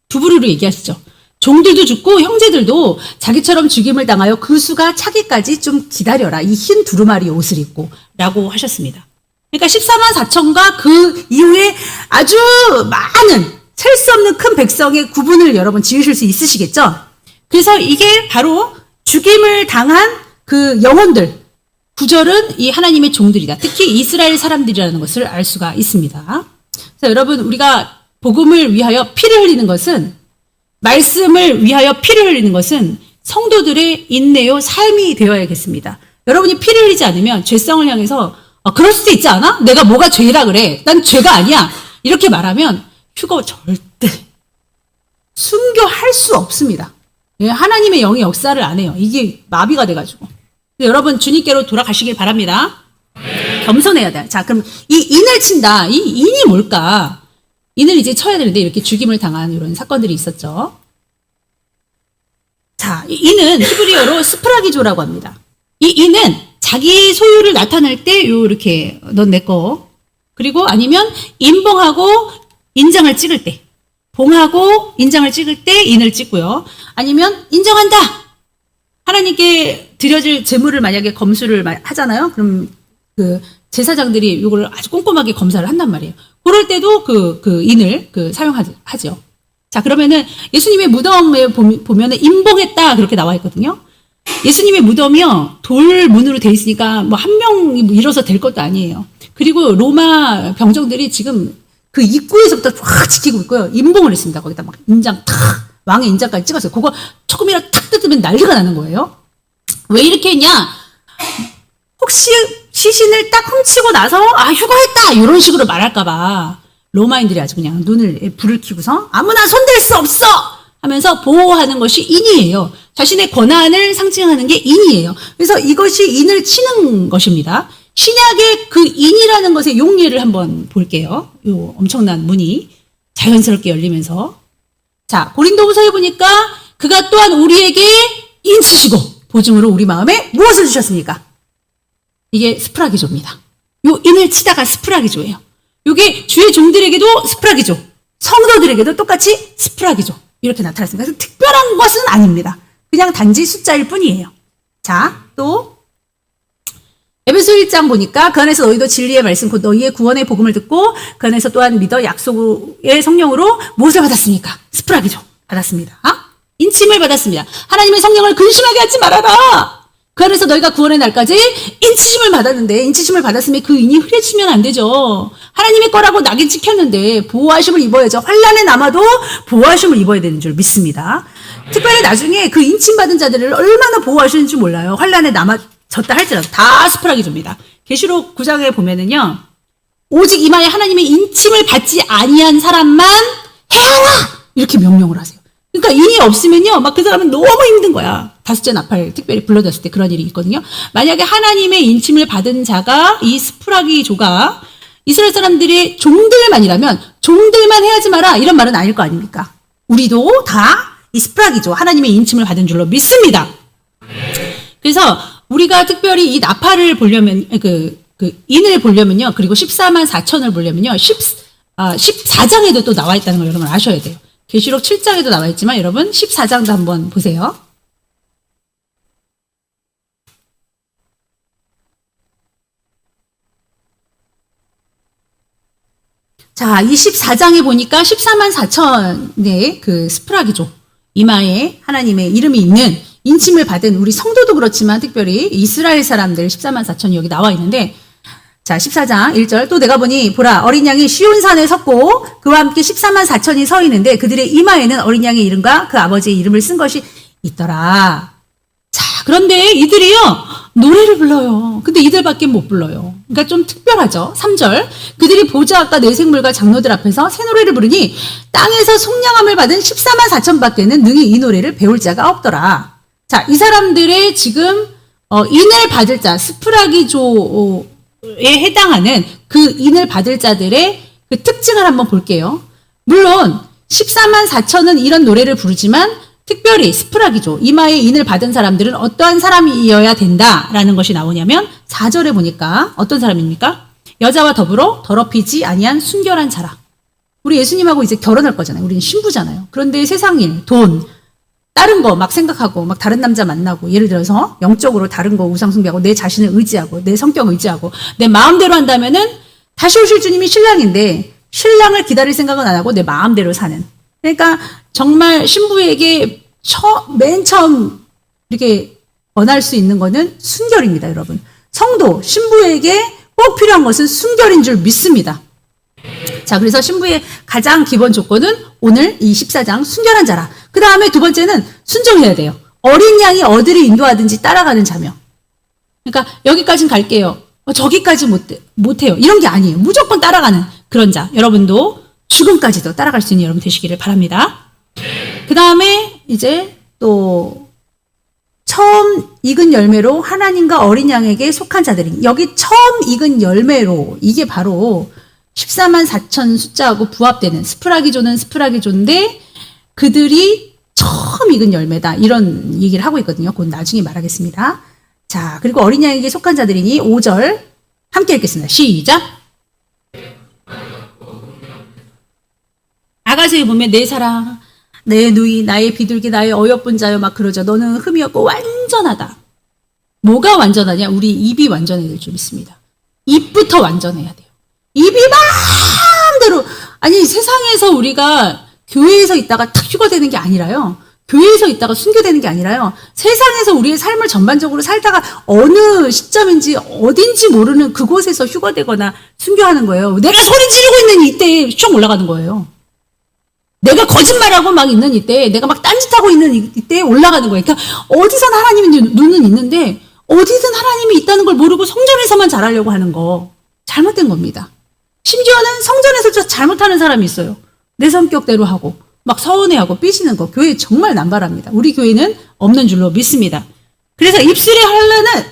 두 부류로 얘기하시죠. 종들도 죽고 형제들도 자기처럼 죽임을 당하여 그 수가 차기까지 좀 기다려라. 이 흰 두루마리 옷을 입고 라고 하셨습니다. 그러니까 14만 4천과 그 이후에 아주 많은 셀 수 없는 큰 백성의 구분을 여러분 지으실 수 있으시겠죠? 그래서 이게 바로 죽임을 당한 그 영혼들, 구절은 이 하나님의 종들이다. 특히 이스라엘 사람들이라는 것을 알 수가 있습니다. 그래서 여러분 우리가 복음을 위하여 피를 흘리는 것은, 말씀을 위하여 피를 흘리는 것은 성도들의 인내요 삶이 되어야겠습니다. 여러분이 피를 흘리지 않으면 죄성을 향해서 그럴 수도 있지 않아? 내가 뭐가 죄라 그래? 난 죄가 아니야. 이렇게 말하면 휴거 절대 순교할 수 없습니다. 하나님의 영이 역사를 안 해요. 이게 마비가 돼가지고. 여러분 주님께로 돌아가시길 바랍니다. 겸손해야 돼. 자, 그럼 이 인을 친다. 이 인이 뭘까? 인을 이제 쳐야 되는데 이렇게 죽임을 당한 이런 사건들이 있었죠. 자, 이 인은 히브리어로 스프라기조라고 합니다. 이 인은 자기 소유를 나타낼 때 이렇게 넌 내 거. 그리고 아니면 인봉하고 인장을 찍을 때, 봉하고 인장을 찍을 때 인을 찍고요. 아니면 인정한다. 하나님께 드려질 제물을 만약에 검수를 하잖아요. 그럼 그 제사장들이 이걸 아주 꼼꼼하게 검사를 한단 말이에요. 그럴 때도 그 인을 사용하죠. 자, 그러면은 예수님의 무덤에 보면은 인봉했다 그렇게 나와 있거든요. 예수님의 무덤이요 돌문으로 돼 있으니까 뭐 한 명이 일어서 될 것도 아니에요. 그리고 로마 병정들이 지금 그 입구에서부터 확 지키고 있고요. 인봉을 했습니다. 거기다 막 인장 탁, 왕의 인장까지 찍었어요. 그거 조금이라도 탁 뜯으면 난리가 나는 거예요. 왜 이렇게 했냐? 혹시 시신을 딱 훔치고 나서 휴거했다 이런 식으로 말할까봐 로마인들이 아주 그냥 불을 켜고서 아무나 손댈 수 없어 하면서 보호하는 것이 인이에요. 자신의 권한을 상징하는 게 인이에요. 그래서 이것이 인을 치는 것입니다. 신약의 그 인이라는 것의 용례를 한번 볼게요. 요 엄청난 문이 자연스럽게 열리면서. 자, 고린도후서에 보니까 그가 또한 우리에게 인 치시고 보증으로 우리 마음에 무엇을 주셨습니까? 이게 스프라기조입니다. 요 인을 치다가 스프라기조예요. 요게 주의 종들에게도 스프라기조, 성도들에게도 똑같이 스프라기조 이렇게 나타났습니다. 그래서 특별한 것은 아닙니다. 그냥 단지 숫자일 뿐이에요. 자, 또 에베소 1장 보니까 그 안에서 너희도 진리의 말씀 곧 너희의 구원의 복음을 듣고 그 안에서 또한 믿어 약속의 성령으로 무엇을 받았습니까? 스프라기조 받았습니다. 인침을 받았습니다. 하나님의 성령을 근심하게 하지 말아라. 그 안에서 너희가 구원의 날까지 인치심을 받았는데, 인치심을 받았으면 그 인이 흐려지면 안 되죠. 하나님의 거라고 낙인 찍혔는데 보호하심을 입어야죠. 환난에 남아도 보호하심을 입어야 되는 줄 믿습니다. 특별히 나중에 그 인침 받은 자들을 얼마나 보호하시는지 몰라요. 환난에 남아졌다 할지라도 다 스프라기조입니다. 계시록 9장에 보면은요, 오직 이마에 하나님의 인침을 받지 아니한 사람만 해하라! 이렇게 명령을 하세요. 그러니까 인이 없으면요, 막 그 사람은 너무 힘든 거야. 다섯째 나팔 특별히 불러졌을 때 그런 일이 있거든요. 만약에 하나님의 인침을 받은 자가, 이 스프라기조가 이스라엘 사람들의 종들만이라면 종들만 해하지 마라, 이런 말은 아닐 거 아닙니까? 우리도 다 이 스프라기조, 하나님의 인침을 받은 줄로 믿습니다. 그래서 우리가 특별히 이 나팔을 보려면, 인을 보려면요, 그리고 14만 4천을 보려면요, 14장에도 또 나와 있다는 걸 여러분 아셔야 돼요. 계시록 7장에도 나와 있지만 여러분 14장도 한번 보세요. 자, 이 14장에 보니까 14만 4천의 그 스프라기조, 이마에 하나님의 이름이 있는 인침을 받은 우리 성도도 그렇지만 특별히 이스라엘 사람들 14만 4천이 여기 나와 있는데, 자, 14장 1절. 또 내가 보니 보라, 어린 양이 시온산에 섰고 그와 함께 14만 4천이 서 있는데 그들의 이마에는 어린 양의 이름과 그 아버지의 이름을 쓴 것이 있더라. 자, 그런데 이들이요, 노래를 불러요. 근데 이들밖에 못 불러요. 그러니까 좀 특별하죠. 3절. 그들이 보좌악과 내생물과 장로들 앞에서 새 노래를 부르니 땅에서 속량함을 받은 14만 4천 밖에는 능히 이 노래를 배울 자가 없더라. 자, 이 사람들의 지금 인을 받을 자, 스프라기조에 해당하는 그 인을 받을 자들의 그 특징을 한번 볼게요. 물론 14만 4천은 이런 노래를 부르지만 특별히 스프라기조, 이마에 인을 받은 사람들은 어떠한 사람이어야 된다라는 것이 나오냐면 4절에 보니까 어떤 사람입니까? 여자와 더불어 더럽히지 아니한 순결한 자라. 우리 예수님하고 이제 결혼할 거잖아요. 우리는 신부잖아요. 그런데 세상 일, 돈, 다른 거 막 생각하고 막 다른 남자 만나고, 예를 들어서 영적으로 다른 거 우상 숭배하고 내 자신을 의지하고 내 성격 의지하고 내 마음대로 한다면은 다시 오실 주님이 신랑인데 신랑을 기다릴 생각은 안 하고 내 마음대로 사는. 그러니까 정말 신부에게 맨 처음 이렇게 권할 수 있는 거는 순결입니다, 여러분. 성도, 신부에게 꼭 필요한 것은 순결인 줄 믿습니다. 자, 그래서 신부의 가장 기본 조건은 오늘 이 14장 순결한 자라. 그 다음에 두 번째는 순종해야 돼요. 어린 양이 어디를 인도하든지 따라가는 자며. 그러니까 여기까지는 갈게요. 저기까지 못해요. 이런 게 아니에요. 무조건 따라가는 그런 자. 여러분도 죽음까지도 따라갈 수 있는 여러분 되시기를 바랍니다. 그 다음에 이제 또 처음 익은 열매로 하나님과 어린 양에게 속한 자들이, 여기 처음 익은 열매로, 이게 바로 14만 4천 숫자하고 부합되는, 스프라기조는 스프라기조인데 그들이 처음 익은 열매다, 이런 얘기를 하고 있거든요. 그건 나중에 말하겠습니다. 자, 그리고 어린 양에게 속한 자들이니 5절 함께 읽겠습니다. 시작. 아가서에 보면 내 사랑, 내 누이, 나의 비둘기, 나의 어여쁜 자여 막 그러죠. 너는 흠이 없고 완전하다. 뭐가 완전하냐? 우리 입이 완전해야 될 줄 믿습니다. 입부터 완전해야 돼요. 입이 마음대로, 아니 세상에서 우리가 교회에서 있다가 탁 휴가되는 게 아니라요. 교회에서 있다가 순교되는 게 아니라요. 세상에서 우리의 삶을 전반적으로 살다가 어느 시점인지 어딘지 모르는 그곳에서 휴가되거나 순교하는 거예요. 내가 소리 지르고 있는 이때에 쭉 올라가는 거예요. 내가 거짓말하고 막 있는 이때, 내가 막 딴짓하고 있는 이때에 올라가는 거예요. 그러니까 어디선 하나님의 눈은 있는데 어디든 하나님이 있다는 걸 모르고 성전에서만 잘하려고 하는 거, 잘못된 겁니다. 심지어는 성전에서 잘못하는 사람이 있어요. 내 성격대로 하고 막 서운해하고 삐지는 거, 교회 정말 남발합니다. 우리 교회는 없는 줄로 믿습니다. 그래서 입술의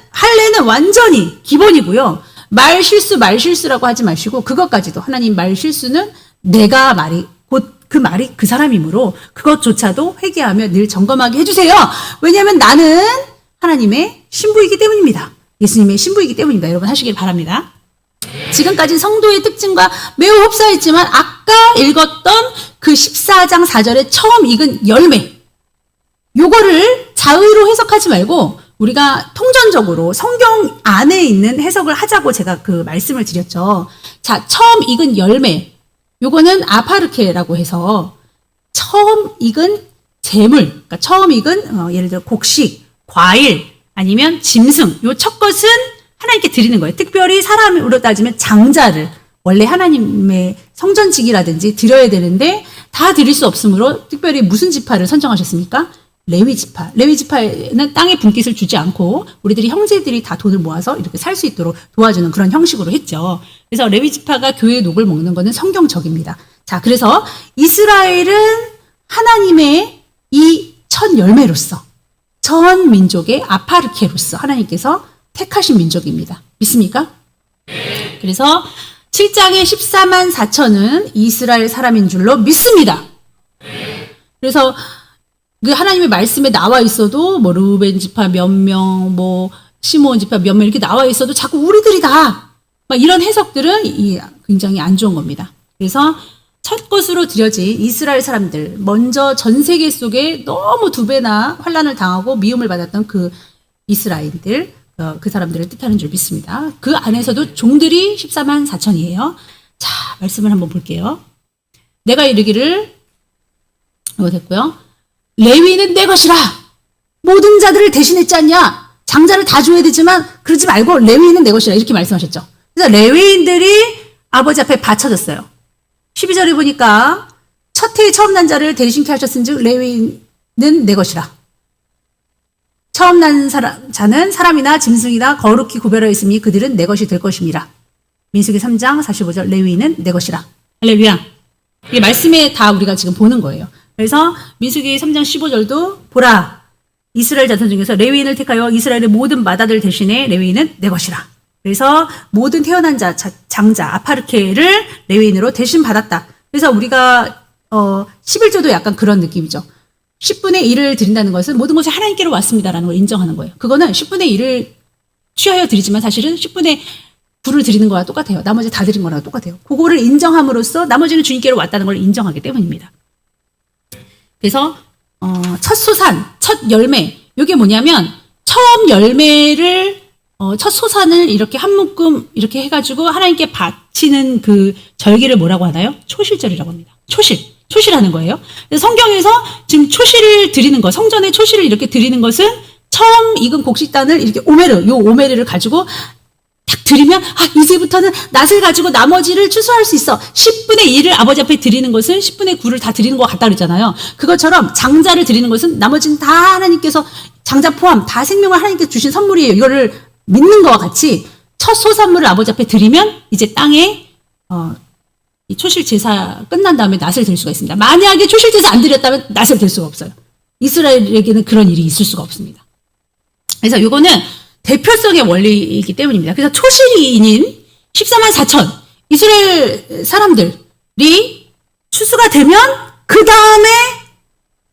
할례는 완전히 기본이고요. 말 실수라고 하지 마시고, 그것까지도, 하나님 말 실수는 내가 말이 곧 그 말이 그 사람이므로 그것조차도 회개하며 늘 점검하게 해주세요. 왜냐하면 나는 하나님의 신부이기 때문입니다. 예수님의 신부이기 때문입니다. 여러분 하시길 바랍니다. 지금까지 성도의 특징과 매우 흡사했지만 아까 읽었던 그 14장 4절에 처음 익은 열매, 요거를 자의로 해석하지 말고 우리가 통전적으로 성경 안에 있는 해석을 하자고 제가 그 말씀을 드렸죠. 자, 처음 익은 열매, 요거는 아파르케라고 해서 처음 익은 재물, 그러니까 처음 익은 예를 들어 곡식, 과일 아니면 짐승, 요 첫 것은 하나님께 드리는 거예요. 특별히 사람으로 따지면 장자를 원래 하나님의 성전지기라든지 드려야 되는데 다 드릴 수 없으므로 특별히 무슨 지파를 선정하셨습니까? 레위 지파. 레위 지파에는 땅의 분깃을 주지 않고 우리들이 형제들이 다 돈을 모아서 이렇게 살 수 있도록 도와주는 그런 형식으로 했죠. 그래서 레위 지파가 교회의 녹을 먹는 것은 성경적입니다. 자, 그래서 이스라엘은 하나님의 이 첫 열매로서 전 민족의 아파르케로서 하나님께서 택하신 민족입니다. 믿습니까? 그래서 7장의 14만 4천은 이스라엘 사람인 줄로 믿습니다. 그래서 그 하나님의 말씀에 나와 있어도 뭐 르우벤 지파 몇 명, 뭐 시므온 지파 몇 명 이렇게 나와 있어도 자꾸 우리들이다. 막 이런 해석들은 굉장히 안 좋은 겁니다. 그래서 첫 것으로 드려진 이스라엘 사람들, 먼저 전 세계 속에 너무 두 배나 환란을 당하고 미움을 받았던 그 이스라엘들, 그 사람들을 뜻하는 줄 믿습니다. 그 안에서도 종들이 14만 4천이에요. 자, 말씀을 한번 볼게요. 내가 이르기를, 이거 됐고요. 레위는 내 것이라. 모든 자들을 대신했지 않냐? 장자를 다 줘야 되지만 그러지 말고 레위는 내 것이라 이렇게 말씀하셨죠. 그래서 레위인들이 아버지 앞에 바쳐졌어요. 12절에 보니까 첫 해에 처음 난 자를 대신케 하셨은즉 레위는 내 것이라. 처음 난 자는 사람이나 짐승이나 거룩히 구별하여 있으니 그들은 내 것이 될 것입니다. 민수기 3장 45절 레위는 내 것이라. 할렐루야. 이게 말씀에 다 우리가 지금 보는 거예요. 그래서 민수기 3장 15절도 보라 이스라엘 자손 중에서 레위인을 택하여 이스라엘의 모든 맏아들 대신에 레위인은 내 것이라. 그래서 모든 태어난 자, 장자, 아파르케를 레위인으로 대신 받았다. 그래서 우리가 11조도 약간 그런 느낌이죠. 10분의 1을 드린다는 것은 모든 것이 하나님께로 왔습니다라는 걸 인정하는 거예요. 그거는 10분의 1을 취하여 드리지만 사실은 10분의 9를 드리는 거와 똑같아요. 나머지 다 드린 거랑 똑같아요. 그거를 인정함으로써 나머지는 주님께로 왔다는 걸 인정하기 때문입니다. 그래서 첫 소산, 첫 열매, 이게 뭐냐면 처음 열매를 첫 소산을 이렇게 한 묶음 이렇게 해가지고 하나님께 바치는 그 절기를 뭐라고 하나요? 초실절이라고 합니다. 초실하는 거예요. 그래서 성경에서 지금 초실을 드리는 거, 성전에 초실을 이렇게 드리는 것은 처음 익은 곡식단을 이렇게 오메르를 가지고 딱 드리면 이제부터는 낫을 가지고 나머지를 추수할 수 있어. 10분의 1을 아버지 앞에 드리는 것은 10분의 9를 다 드리는 것 같다 그랬잖아요. 그것처럼 장자를 드리는 것은 나머지는 다 하나님께서 장자 포함 다 생명을 하나님께서 주신 선물이에요. 이거를 믿는 것과 같이 첫 소산물을 아버지 앞에 드리면 이제 땅에 이 초실 제사 끝난 다음에 낫을 들 수가 있습니다. 만약에 초실 제사 안 드렸다면 낫을 들 수가 없어요. 이스라엘에게는 그런 일이 있을 수가 없습니다. 그래서 이거는 대표성의 원리이기 때문입니다. 그래서 초실인인 14만 4천 이스라엘 사람들이 추수가 되면 그 다음에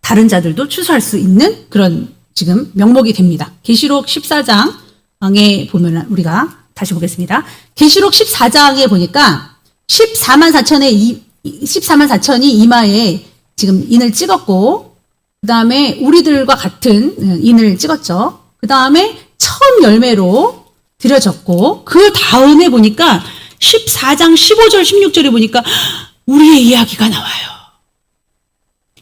다른 자들도 추수할 수 있는 그런 지금 명목이 됩니다. 계시록 14장에 보면 우리가 다시 보겠습니다. 계시록 14장에 보니까 14만 4천이 이마에 지금 인을 찍었고 그 다음에 우리들과 같은 인을 찍었죠. 그 다음에 처음 열매로 드려졌고 그 다음에 보니까 14장 15절 16절에 보니까 우리의 이야기가 나와요.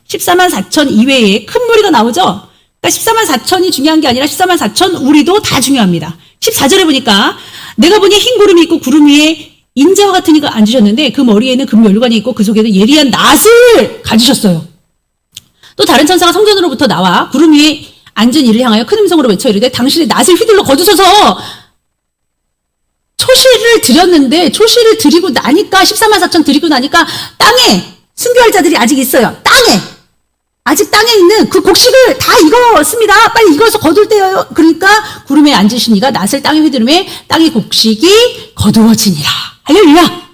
14만 4천 이외에 큰 무리가 나오죠. 그러니까 14만 4천이 중요한 게 아니라 14만 4천 우리도 다 중요합니다. 14절에 보니까 내가 보니 흰 구름이 있고 구름 위에 인자와 같은 이가 앉으셨는데 그 머리에는 금면류관이 있고 그 속에는 예리한 낫을 가지셨어요. 또 다른 천사가 성전으로부터 나와 구름 위에 앉은 이를 향하여 큰 음성으로 외쳐 이르되 당신의 낫을 휘둘러 거두소서. 초실을 드렸는데 초실을 드리고 나니까 14만 4천 드리고 나니까 땅에 순교할 자들이 아직 있어요. 아직 땅에 있는 그 곡식을 다 익었습니다. 빨리 익어서 거둘 때요. 그러니까 구름에 앉으신 이가 낫을 땅에 휘두르매 땅의 곡식이 거두어지니라. 할렐루야.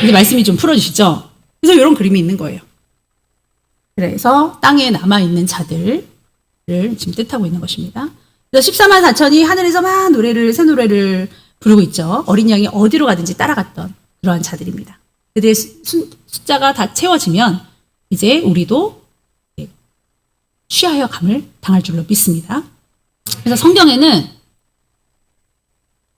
이제 말씀이 좀 풀어주시죠. 그래서 이런 그림이 있는 거예요. 그래서 땅에 남아있는 자들을 지금 뜻하고 있는 것입니다. 그래서 14만 4천이 하늘에서 막 새 노래를 부르고 있죠. 어린 양이 어디로 가든지 따라갔던 그러한 자들입니다. 그들의 숫자가 다 채워지면 이제 우리도 취하여 감을 당할 줄로 믿습니다. 그래서 성경에는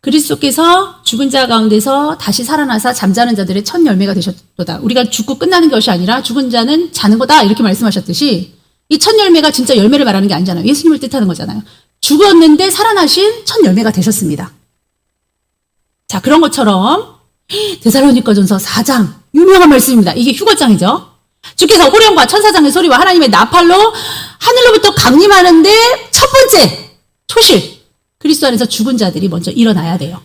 그리스도께서 죽은 자 가운데서 다시 살아나사 잠자는 자들의 첫 열매가 되셨도다. 우리가 죽고 끝나는 것이 아니라 죽은 자는 자는 거다 이렇게 말씀하셨듯이 이 첫 열매가 진짜 열매를 말하는 게 아니잖아요. 예수님을 뜻하는 거잖아요. 죽었는데 살아나신 첫 열매가 되셨습니다. 자, 그런 것처럼 데살로니가전서 4장 유명한 말씀입니다. 이게 휴거장이죠. 주께서 호령과 천사장의 소리와 하나님의 나팔로 하늘로부터 강림하는데 첫 번째 초실, 그리스도 안에서 죽은 자들이 먼저 일어나야 돼요.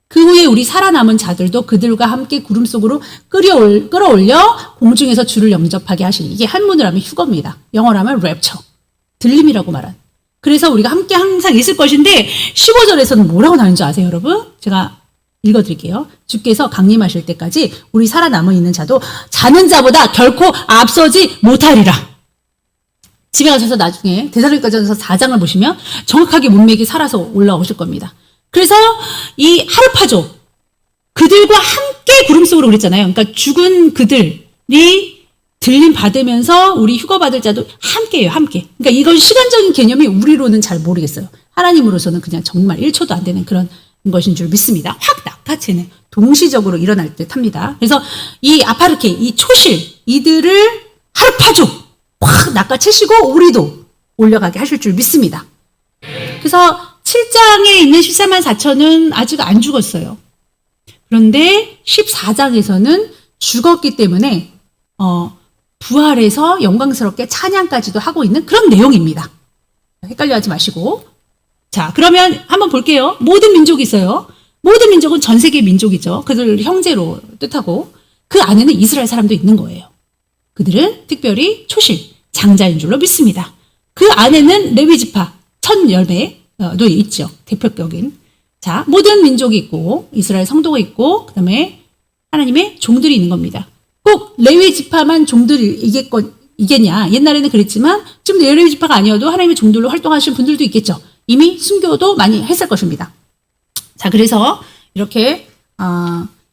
그 후에 우리 살아남은 자들도 그들과 함께 구름 속으로 끌어올려 공중에서 주를 영접하게 하시니, 이게 한문으로 하면 휴거입니다. 영어로 하면 랩처, 들림이라고 말한. 그래서 우리가 함께 항상 있을 것인데 15절에서는 뭐라고 나오는지 아세요, 여러분? 제가 읽어드릴게요. 주께서 강림하실 때까지 우리 살아남아 있는 자도 자는 자보다 결코 앞서지 못하리라. 집에 가셔서 나중에 데살로니가전서 4장을 보시면 정확하게 문맥이 살아서 올라오실 겁니다. 그래서 이 하르파족, 그들과 함께 구름 속으로 그랬잖아요. 그러니까 죽은 그들이 들림 받으면서 우리 휴거 받을 자도 함께예요, 함께. 그러니까 이건 시간적인 개념이 우리로는 잘 모르겠어요. 하나님으로서는 그냥 정말 1초도 안 되는 그런 것인 줄 믿습니다. 확 낚아채는 동시적으로 일어날 듯 합니다. 그래서 이 아파르케, 이 초실, 이들을 하르파족 확 낚아채시고 우리도 올려가게 하실 줄 믿습니다. 그래서 7장에 있는 14만 4천은 아직 안 죽었어요. 그런데 14장에서는 죽었기 때문에 부활해서 영광스럽게 찬양까지도 하고 있는 그런 내용입니다. 헷갈려 하지 마시고. 자, 그러면 한번 볼게요. 모든 민족이 있어요. 모든 민족은 전 세계 민족이죠. 그들 형제로 뜻하고 그 안에는 이스라엘 사람도 있는 거예요. 그들은 특별히 초실, 장자인 줄로 믿습니다. 그 안에는 레위 지파, 첫 열매도 있죠. 대표격인. 자, 모든 민족이 있고 이스라엘 성도가 있고 그다음에 하나님의 종들이 있는 겁니다. 꼭 레위 지파만 종들이겠냐? 옛날에는 그랬지만 지금 레위 지파가 아니어도 하나님의 종들로 활동하시는 분들도 있겠죠. 이미 순교도 많이 했을 것입니다. 자, 그래서 이렇게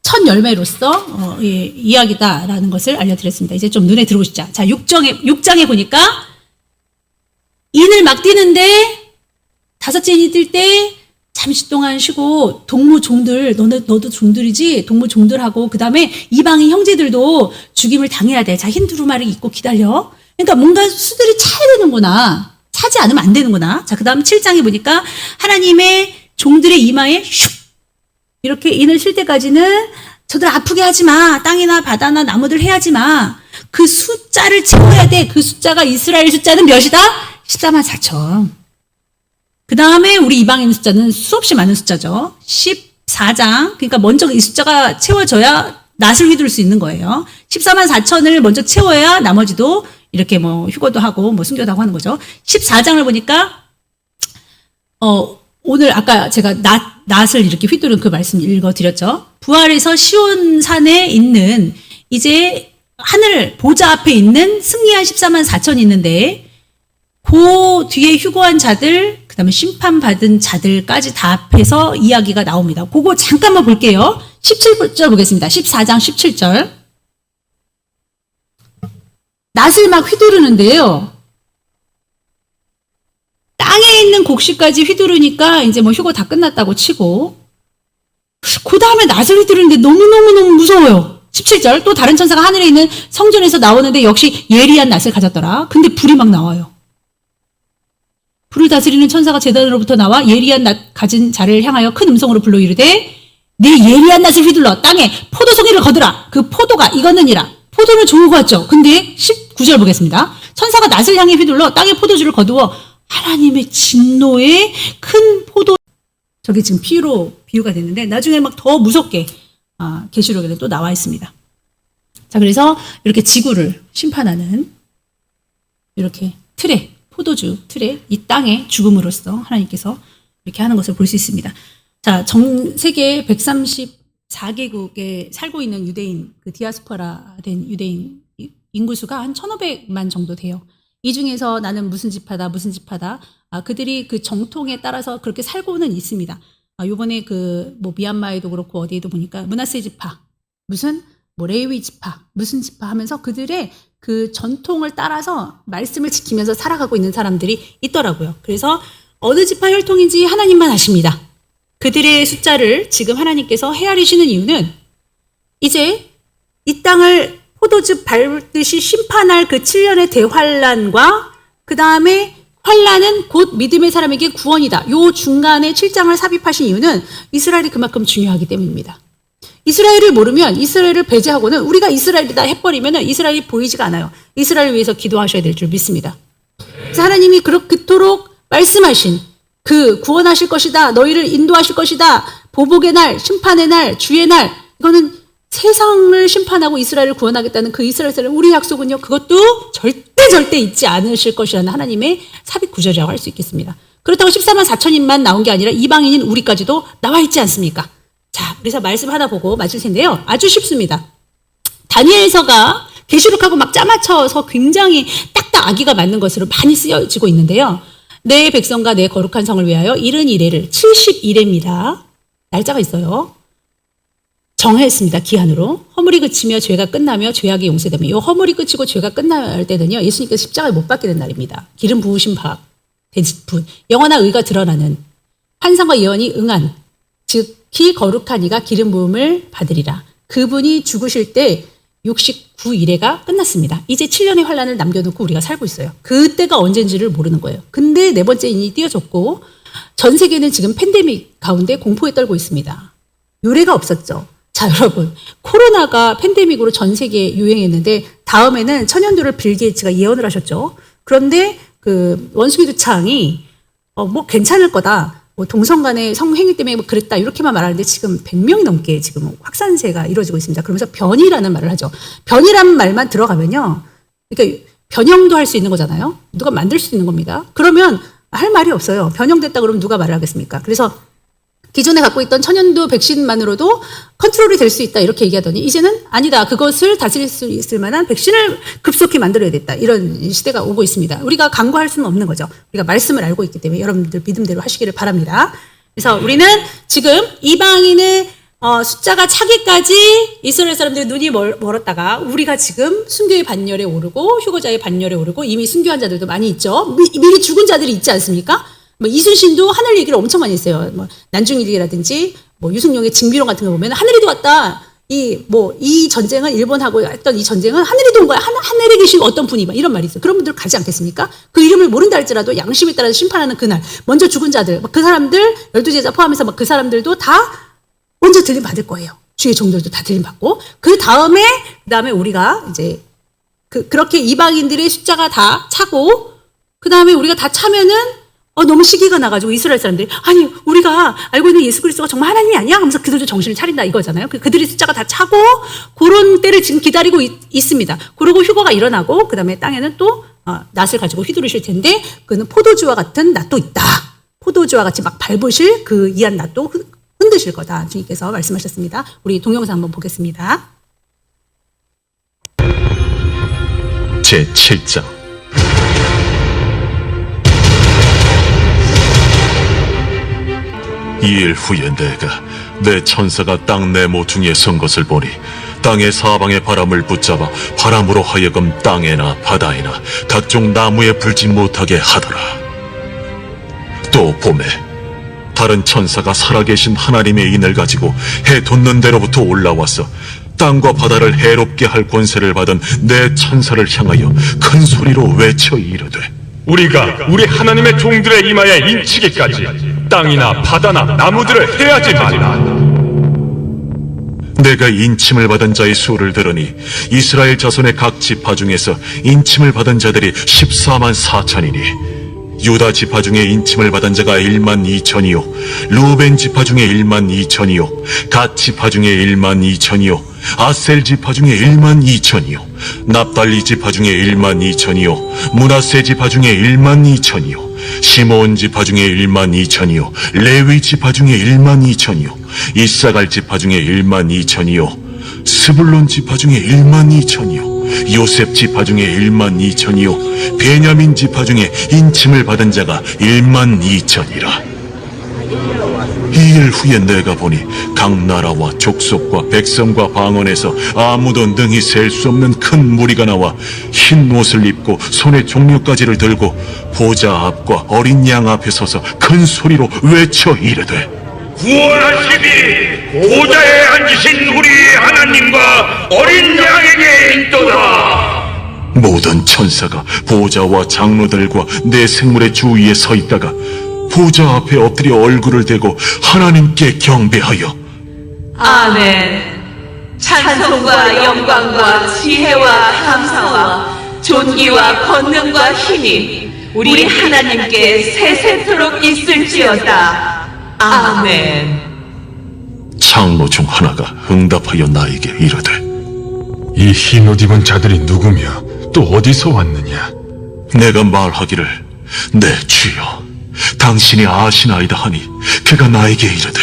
첫 열매로서 이야기다라는 것을 알려드렸습니다. 이제 좀 눈에 들어오시죠. 자, 6장에 보니까 인을 막 뛰는데 다섯째 인이 뛸 때 잠시 동안 쉬고 동무 종들, 너도 종들이지? 동무 종들하고 그 다음에 이방인 형제들도 죽임을 당해야 돼. 자, 흰 두루마리 입고 기다려. 그러니까 뭔가 수들이 차야 되는구나. 차지 않으면 안 되는구나. 자, 그 다음 7장에 보니까 하나님의 종들의 이마에 슉 이렇게 인을 쉴 때까지는 저들 아프게 하지 마. 땅이나 바다나 나무들 해하지 마. 그 숫자를 채워야 돼. 그 숫자가 이스라엘 숫자는 몇이다? 14만 4천. 그 다음에 우리 이방인 숫자는 수없이 많은 숫자죠. 14장. 그러니까 먼저 이 숫자가 채워져야 낫을 휘두를 수 있는 거예요. 14만 4천을 먼저 채워야 나머지도 이렇게 뭐 휴거도 하고 뭐 순교도 하고 하는 거죠. 14장을 보니까 오늘 아까 제가 낫을 이렇게 휘두른 그 말씀 읽어드렸죠. 부활에서 시온산에 있는 이제 하늘 보좌 앞에 있는 승리한 14만 4천이 있는데 그 뒤에 휴거한 자들, 그 다음에 심판받은 자들까지 다 합해서 이야기가 나옵니다. 그거 잠깐만 볼게요. 17절 보겠습니다. 14장 17절. 낫을 막 휘두르는데요. 땅에 있는 곡식까지 휘두르니까 이제 뭐 휴거 다 끝났다고 치고 그 다음에 낫을 휘두르는데 너무너무 무서워요. 17절. 또 다른 천사가 하늘에 있는 성전에서 나오는데 역시 예리한 낫을 가졌더라. 근데 불이 막 나와요. 불을 다스리는 천사가 제단으로부터 나와 예리한 낫 가진 자를 향하여 큰 음성으로 불러 이르되 네 예리한 낫을 휘둘러 땅에 포도송이를 거두라. 그 포도가 이거느니라. 포도는 좋은 것 같죠. 근데 19절 보겠습니다. 천사가 낫을 향해 휘둘러 땅에 포도주를 거두어 하나님의 진노의 큰 포도, 저게 지금 피로 비유가 됐는데 나중에 막 더 무섭게 계시록에는 또 나와 있습니다. 자, 그래서 이렇게 지구를 심판하는 이렇게 틀에, 포도주 틀에 이 땅의 죽음으로써 하나님께서 이렇게 하는 것을 볼 수 있습니다. 자, 전 세계 134개국에 살고 있는 유대인, 그 디아스포라 된 유대인 인구수가 한 1,500만 정도 돼요. 이 중에서 나는 무슨 지파다, 무슨 지파다. 그들이 그 정통에 따라서 그렇게 살고는 있습니다. 요번에 뭐 미얀마에도 그렇고 어디에도 보니까 므낫세 지파, 무슨 뭐 레위 지파, 무슨 지파 하면서 그들의 그 전통을 따라서 말씀을 지키면서 살아가고 있는 사람들이 있더라고요. 그래서 어느 지파 혈통인지 하나님만 아십니다. 그들의 숫자를 지금 하나님께서 헤아리시는 이유는 이제 이 땅을 포도즙 밟듯이 심판할 그 7년의 대환란과 그 다음에 환란은 곧 믿음의 사람에게 구원이다. 요 중간에 7장을 삽입하신 이유는 이스라엘이 그만큼 중요하기 때문입니다. 이스라엘을 모르면 이스라엘을 배제하고는 우리가 이스라엘이다 해버리면 이스라엘이 보이지가 않아요. 이스라엘을 위해서 기도하셔야 될 줄 믿습니다. 그래서 하나님이 그토록 말씀하신 그 구원하실 것이다. 너희를 인도하실 것이다. 보복의 날, 심판의 날, 주의 날. 이거는 세상을 심판하고 이스라엘을 구원하겠다는 그 이스라엘 사람 우리 약속은요. 그것도 절대 잊지 않으실 것이라는 하나님의 삽입 구절이라고 할 수 있겠습니다. 그렇다고 14만 4천인만 나온 게 아니라 이방인인 우리까지도 나와 있지 않습니까? 자, 그래서 말씀 하나 보고 마칠 텐데요. 아주 쉽습니다. 다니엘서가 계시록하고 막 짜맞춰서 굉장히 딱딱 아기가 맞는 것으로 많이 쓰여지고 있는데요. 내 백성과 내 거룩한 성을 위하여 70일을 70일입니다. 날짜가 있어요. 정했습니다. 기한으로. 허물이 그치며 죄가 끝나며 죄악이 용서되며 이 허물이 그치고 죄가 끝날 때는요. 예수님께서 십자가에 못 박게 된 날입니다. 기름 부으신 바, 대지분, 영원한 의가 드러나는 환상과 예언이 응한 즉히 거룩한 이가 기름 부음을 받으리라. 그분이 죽으실 때 69일에가 끝났습니다. 이제 7년의 환란을 남겨놓고 우리가 살고 있어요. 그때가 언젠지를 모르는 거예요. 근데 네 번째 인이 띄어졌고 전 세계는 지금 팬데믹 가운데 공포에 떨고 있습니다. 유례가 없었죠. 자, 여러분, 코로나가 팬데믹으로 전 세계에 유행했는데 다음에는 천연두를 빌 게이츠가 예언을 하셨죠. 그런데 그 원숭이 두창이 뭐 괜찮을 거다. 뭐 동성 간의 성행위 때문에 뭐 그랬다. 이렇게만 말하는데 지금 100명이 넘게 지금 확산세가 이루어지고 있습니다. 그러면서 변이라는 말을 하죠. 변이라는 말만 들어가면요. 그러니까 변형도 할 수 있는 거잖아요. 누가 만들 수 있는 겁니다. 그러면 할 말이 없어요. 변형됐다 그러면 누가 말을 하겠습니까? 그래서 기존에 갖고 있던 천연두 백신만으로도 컨트롤이 될 수 있다 이렇게 얘기하더니 이제는 아니다. 그것을 다스릴 수 있을 만한 백신을 급속히 만들어야 됐다. 이런 시대가 오고 있습니다. 우리가 강구할 수는 없는 거죠. 우리가 말씀을 알고 있기 때문에 여러분들 믿음대로 하시기를 바랍니다. 그래서 우리는 지금 이방인의 숫자가 차기까지 이스라엘 사람들의 눈이 멀었다가 우리가 지금 순교의 반열에 오르고 휴거자의 반열에 오르고 이미 순교한 자들도 많이 있죠. 미리 죽은 자들이 있지 않습니까? 뭐 이순신도 하늘 얘기를 엄청 많이 했어요. 뭐 난중일기라든지 뭐 유승룡의 징비론 같은 거 보면 하늘이도 왔다. 이 전쟁은 일본하고 했던 이 전쟁은 하늘이도 온 거야. 하늘에 계신 어떤 분이 막 이런 말이 있어요. 그런 분들 가지 않겠습니까? 그 이름을 모른다 할지라도 양심에 따라서 심판하는 그날 먼저 죽은 자들 그 사람들 12제자 포함해서 막 그 사람들도 다 먼저 들림 받을 거예요. 주의 종들도 다 들림 받고 그다음에 우리가 이제 그렇게 이방인들의 숫자가 다 차고 그다음에 우리가 다 차면은 너무 시기가 나가지고 이스라엘 사람들이 아니 우리가 알고 있는 예수 그리스도가 정말 하나님이 아니야? 하면서 그들도 정신을 차린다 이거잖아요. 그들의 숫자가 다 차고 그런 때를 지금 기다리고 있습니다. 그리고 휴거가 일어나고 그다음에 땅에는 또 낫을 가지고 휘두르실 텐데 그는 포도주와 같은 낫도 있다. 포도주와 같이 막 밟으실 그 이한 낫도 흔드실 거다. 주님께서 말씀하셨습니다. 우리 동영상 한번 보겠습니다. 제7장 이일 후에 내가 내 천사가 땅 내 모퉁이에 선 것을 보니 땅의 사방의 바람을 붙잡아 바람으로 하여금 땅에나 바다에나 각종 나무에 불지 못하게 하더라. 또 봄에 다른 천사가 살아계신 하나님의 인을 가지고 해 돋는 데로부터 올라와서 땅과 바다를 해롭게 할 권세를 받은 내 천사를 향하여 큰 소리로 외쳐 이르되 우리가 우리 하나님의 종들의 이마에 인치기까지 땅이나 바다나 나무들을 해하지 말라. 내가 인침을 받은 자의 수를 들으니 이스라엘 자손의 각 지파 중에서 인침을 받은 자들이 14만 4천이니 유다 지파 중에 인침을 받은 자가 1만 2천이요 루벤 지파 중에 1만 2천이요 갓 지파 중에 1만 2천이요 아셀 지파 중에 1만 2천이요 납달리 지파 중에 1만 2천이요 므낫세 지파 중에 1만 2천이요 시므온 지파 중에 1만 2천이요 레위 지파 중에 1만 2천이요 이사갈 지파 중에 1만 2천이요 스불론 지파 중에 1만 2천이요 요셉 지파 중에 1만 2천이요 베냐민 지파 중에 인침을 받은 자가 1만 2천이라. 이일 후에 내가 보니 각 나라와 족속과 백성과 방언에서 아무도 능히 셀 수 없는 큰 무리가 나와 흰 옷을 입고 손에 종려가지를 들고 보좌 앞과 어린 양 앞에 서서 큰 소리로 외쳐 이르되 구원하시니 보좌에 앉으신 우리 하나님과 어린 양에게 있도다. 모든 천사가 보좌와 장로들과 내 생물의 주위에 서 있다가 보좌 앞에 엎드려 얼굴을 대고 하나님께 경배하여 아멘. 찬송과 영광과 지혜와 감사와 존귀와 권능과 힘이 우리 하나님께 세세토록 있을지어다. 아멘. 장로 중 하나가 응답하여 나에게 이르되 이 흰 옷 입은 자들이 누구며 또 어디서 왔느냐? 내가 말하기를 내 주여 당신이 아시나이다 하니 그가 나에게 이르되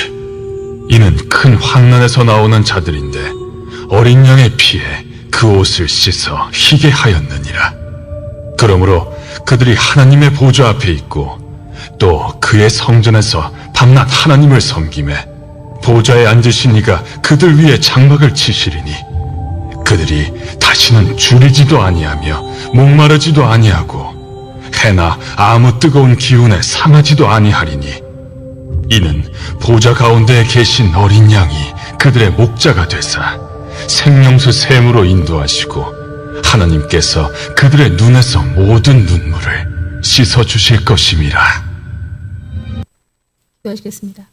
이는 큰 환난에서 나오는 자들인데 어린 양의 피에 그 옷을 씻어 희게 하였느니라. 그러므로 그들이 하나님의 보좌 앞에 있고 또 그의 성전에서 밤낮 하나님을 섬기매 보좌에 앉으신 이가 그들 위에 장막을 치시리니 그들이 다시는 줄이지도 아니하며 목마르지도 아니하고 해나 아무 뜨거운 기운에 상하지도 아니하리니 이는 보좌 가운데에 계신 어린 양이 그들의 목자가 되사 생명수 샘으로 인도하시고 하나님께서 그들의 눈에서 모든 눈물을 씻어 주실 것임이라. 기도하시겠습니다.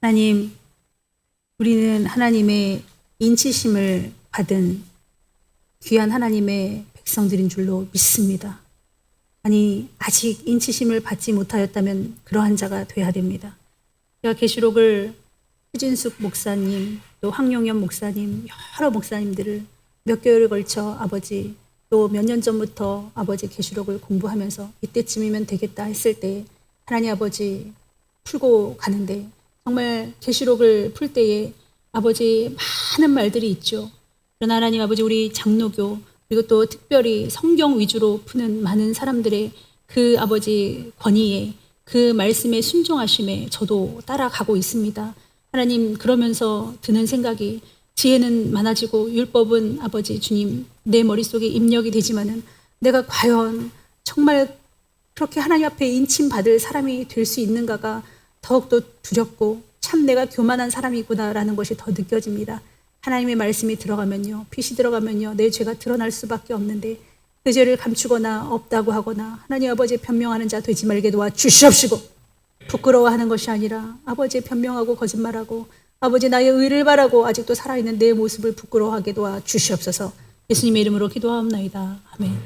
하나님, 우리는 하나님의 인치심을 받은 귀한 하나님의 백성들인 줄로 믿습니다. 아니, 아직 인치심을 받지 못하였다면 그러한 자가 돼야 됩니다. 제가 계시록을 추진숙 목사님, 또 황용현 목사님, 여러 목사님들을 몇 개월에 걸쳐 아버지, 또 몇 년 전부터 아버지 계시록을 공부하면서 이때쯤이면 되겠다 했을 때 하나님 아버지 풀고 가는데 정말 계시록을 풀 때에 아버지 많은 말들이 있죠. 그러나 하나님 아버지 우리 장로교 그리고 또 특별히 성경 위주로 푸는 많은 사람들의 그 아버지 권위에 그 말씀에 순종하심에 저도 따라가고 있습니다. 하나님 그러면서 드는 생각이 지혜는 많아지고 율법은 아버지 주님 내 머릿속에 입력이 되지만은 내가 과연 정말 그렇게 하나님 앞에 인침받을 사람이 될 수 있는가가 더욱더 두렵고 참 내가 교만한 사람이구나라는 것이 더 느껴집니다. 하나님의 말씀이 들어가면요, 빛이 들어가면요, 내 죄가 드러날 수밖에 없는데 그 죄를 감추거나 없다고 하거나 하나님 아버지의 변명하는 자 되지 말게 도와 주시옵시고 부끄러워하는 것이 아니라 아버지의 변명하고 거짓말하고 아버지 나의 의를 바라고 아직도 살아있는 내 모습을 부끄러워하게 도와 주시옵소서. 예수님의 이름으로 기도하옵나이다. 아멘.